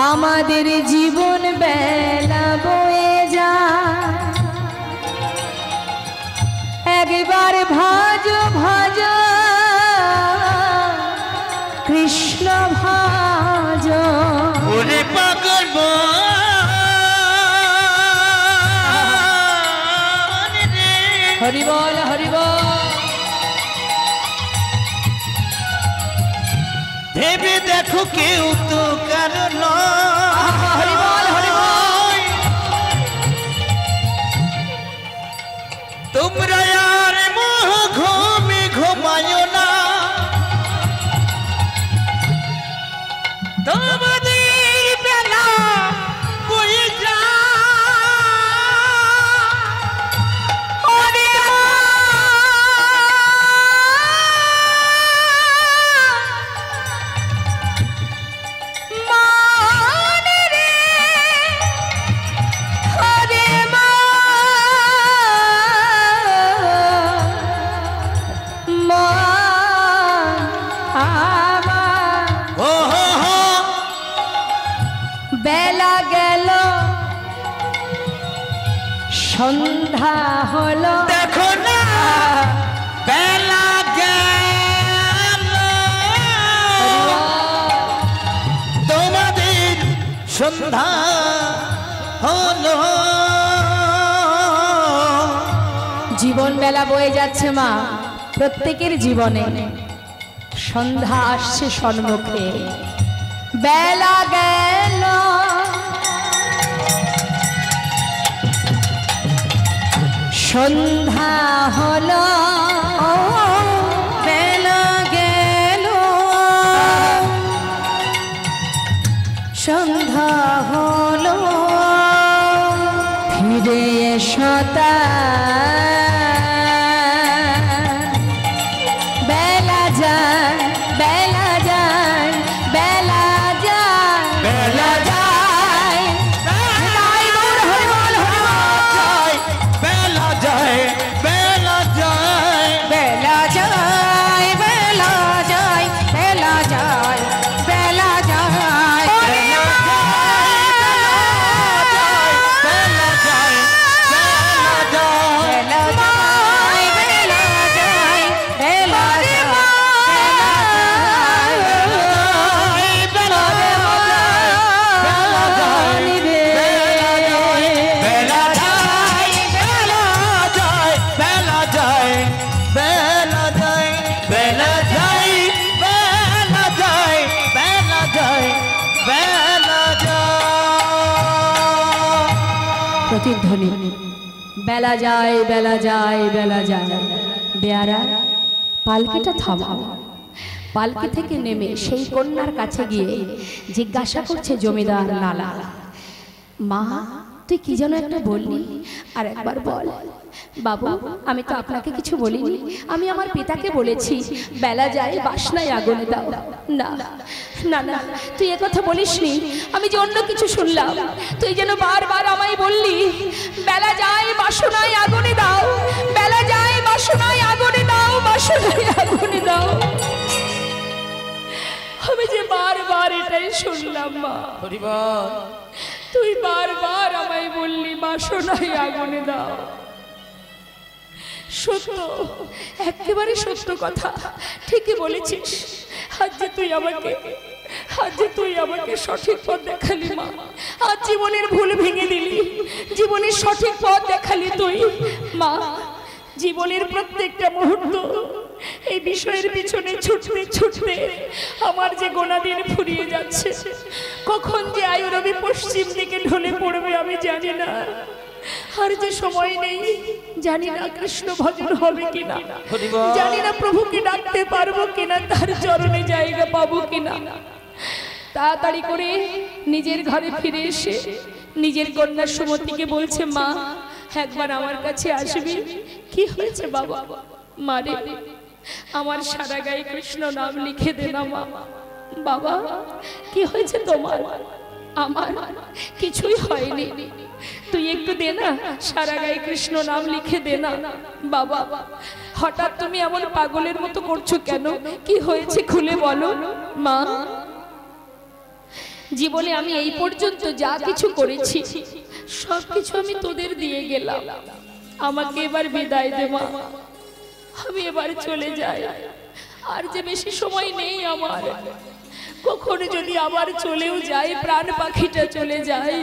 আমাদের জীবন বেলা বয়ে যায়, একবার ভাজ ভাজ কৃষ্ণ ভাজ, ওরে পাগল মন রে, হরি বল, হরি বল। ভেবে দেখো কেউ তো কারো নয়, হরি বল, হরি বল। বেলা গেল সন্ধ্যা হলো, দেখো না বেলা গেল তোমাদের সন্ধ্যা হলো। জীবন বেলা বয়ে যাচ্ছে মা, প্রত্যেকের জীবনে সন্ধ্যা আসছে সম্মুখে। বেলা গেল সন্ধ্যা হলো, বেলা গেল সন্ধ্যা হলো, ফিরে এসো বেলা যায়, বেলা যায়, বেলা যায়, বেলা যায়, বেলা যায়, বেলা যায়, বেলা যায়, বেলা যায়, বেলা যায়, বেলা যায়, প্রতিধ্বনি। বেলা যায়, বেলা যায়, বেলা যায়। বেয়ারা পালকিটা থামাও। পালকি থেকে নেমে সেই কন্যার কাছে গিয়ে জিজ্ঞাসা করছে জমিদার লালা, মা তুই কি যেন একটা বললি, আর একবার বল। বাবু আমি তো আপনাকে কিছু বলিনি, আমি আমার পিতাকে বলেছি বেলা যায় বাসনায় আগুন দাও। না না না, তুই একথা বলিসনি, আমি যে অন্য কিছু শুনলাম। তুই যেন বারবার আমায় বললি বেলা যায় বাসনায় আগুনে দাও, বেলা যায় বাসনায় আগুনে দাও, বাসনায় আগুনে দাও। আমি যে বারবার এটাই শুনলাম মা, তুই বারবার আমায় বললি বাসনায় আগুনে দাও। সত্য, একেবারে সত্য কথা, ঠিকই বলেছিস। আজ যে তুই আমাকে সঠিক পথ দেখালি মা, আজ জীবনের ভুল ভেঙে দিলি, জীবনের সঠিক পথ দেখালি তুই মা। জীবনের প্রত্যেকটা মুহূর্ত এই বিষয়ের পিছনে ছুটতে ছুটতে আমার যে গোনা দিন ফুরিয়ে যাচ্ছে, কখন যে আয়ুরবি পশ্চিম দিকে ঢলে পড়বে আমি জানি না। আর যে সময় নেই, জানি না কৃষ্ণ ভজন হবে কিনা, জানি না প্রভুকে ডাকতে পারবো কিনা, তার চরণে জায়গা পাবো কিনা। তাড়াতাড়ি করে নিজের ঘরে ফিরে এসে নিজের কন্যা সুমতিকে বলছে, মা একবার আমার কাছে আসবি। কি হয়েছে বাবা? মারে আমার সারা গায়ে কৃষ্ণ নাম লিখে দে না মা। বাবা কি হয়েছে তোমার? আমার কিছুই হয়নি, তুই একটু দে না, সারা গায়ে কৃষ্ণ নাম লিখে দে না। বাবা হঠাৎ তুমি এমন পাগলের মতো করছো কেন? কি হয়েছে খুলে বলো মা। জীবনে আমি এই পর্যন্ত যা কিছু করেছি সবকিছু আমি তোদের দিয়ে গেলাম, আমাকে এবার বিদায় দে মা, আমি এবার চলে যাই। আর যে বেশি সময় নেই আমার, কখনো যদি আবার চলেও যায়, প্রাণ পাখিটা চলে যায়,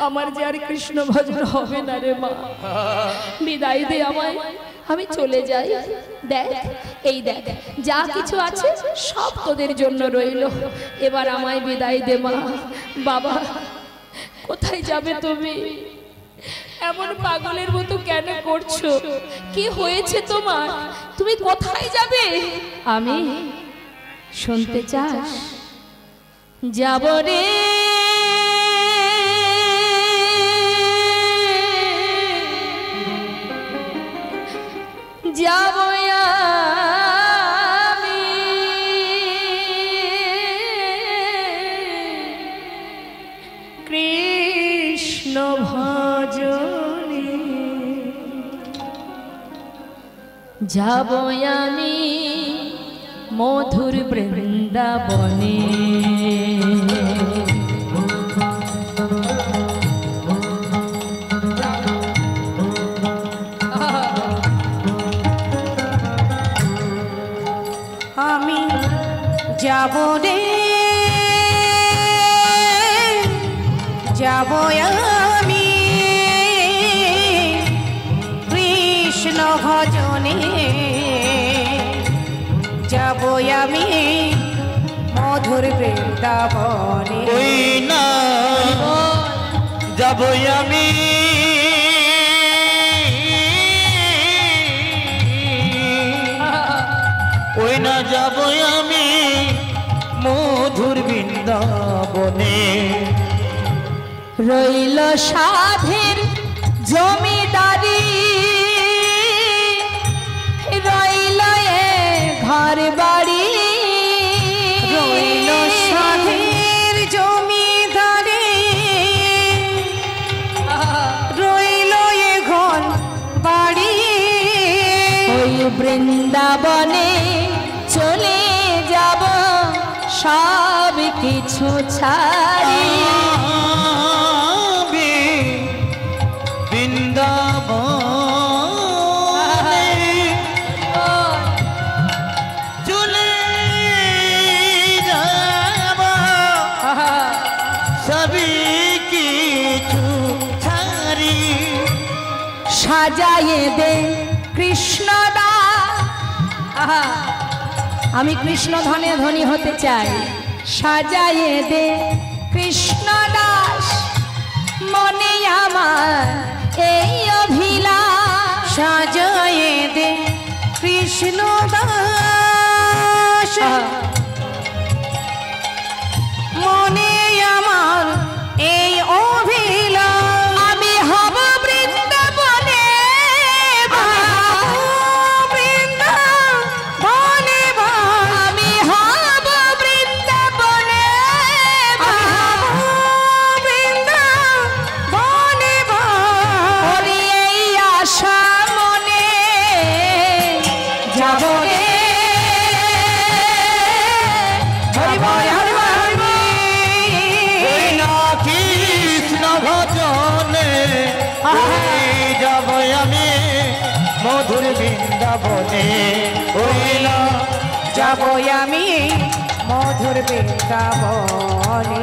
আমার যে আর কৃষ্ণ ভজন হবে না রে মা। বিদায় দে আমায়, আমি চলে যাই। দেখ এই দেখ যা কিছু আছে সব তোদের জন্য রইল, এবার আমায় বিদায় দে মা। বাবা কোথায় যাবে তুমি? এমন পাগলের মতো কেন করছো? কি হয়েছে তোমার? তুমি কোথায় যাবে? আমি শুনতে চাস? যাব রে যাব আমি, কৃষ্ণ ভজনে যাব আমি মধুর বৃন্দাবনে। যাব আমি কৃষ্ণ ভজনে, যাব আমি মধুর বৃন্দাবনে। ওই না যাব আমি ওই না যাব আমি মধুর বৃন্দাবনে। রইল সাধের জমিদারি, রইল এ ঘর বাড়ি, রইল সাধের জমিদারি, রইল এ ঘর বাড়ি। ওই বৃন্দাবনে চলে যাব সব কিছু ছাড়ি। বৃন্দাবনে চলে যাব সবই কিছু ছাড়ি। সাজায়ে দে কৃষ্ণদা, আমি কৃষ্ণ ধনে ধনী হতে চাই। সাজায়ে দে কৃষ্ণ দাস, মনে আমার এই অভিলাষ। সাজায়ে দে কৃষ্ণ দাস, মনে আমার এই অভিলাষ। আমি হব বৃন্দাবনে, বৃন্দাবনে আমি হব বৃন্দাবনে, বৃন্দাবনে ওরে এই আশা মনে যাব রে। হরি বল হরি বল হরি বল। ওই না কৃষ্ণ ভজনে যাব আমি মধুর বৃন্দাবনে। ওই না যাব আমি মধুর বৃন্দাবনে।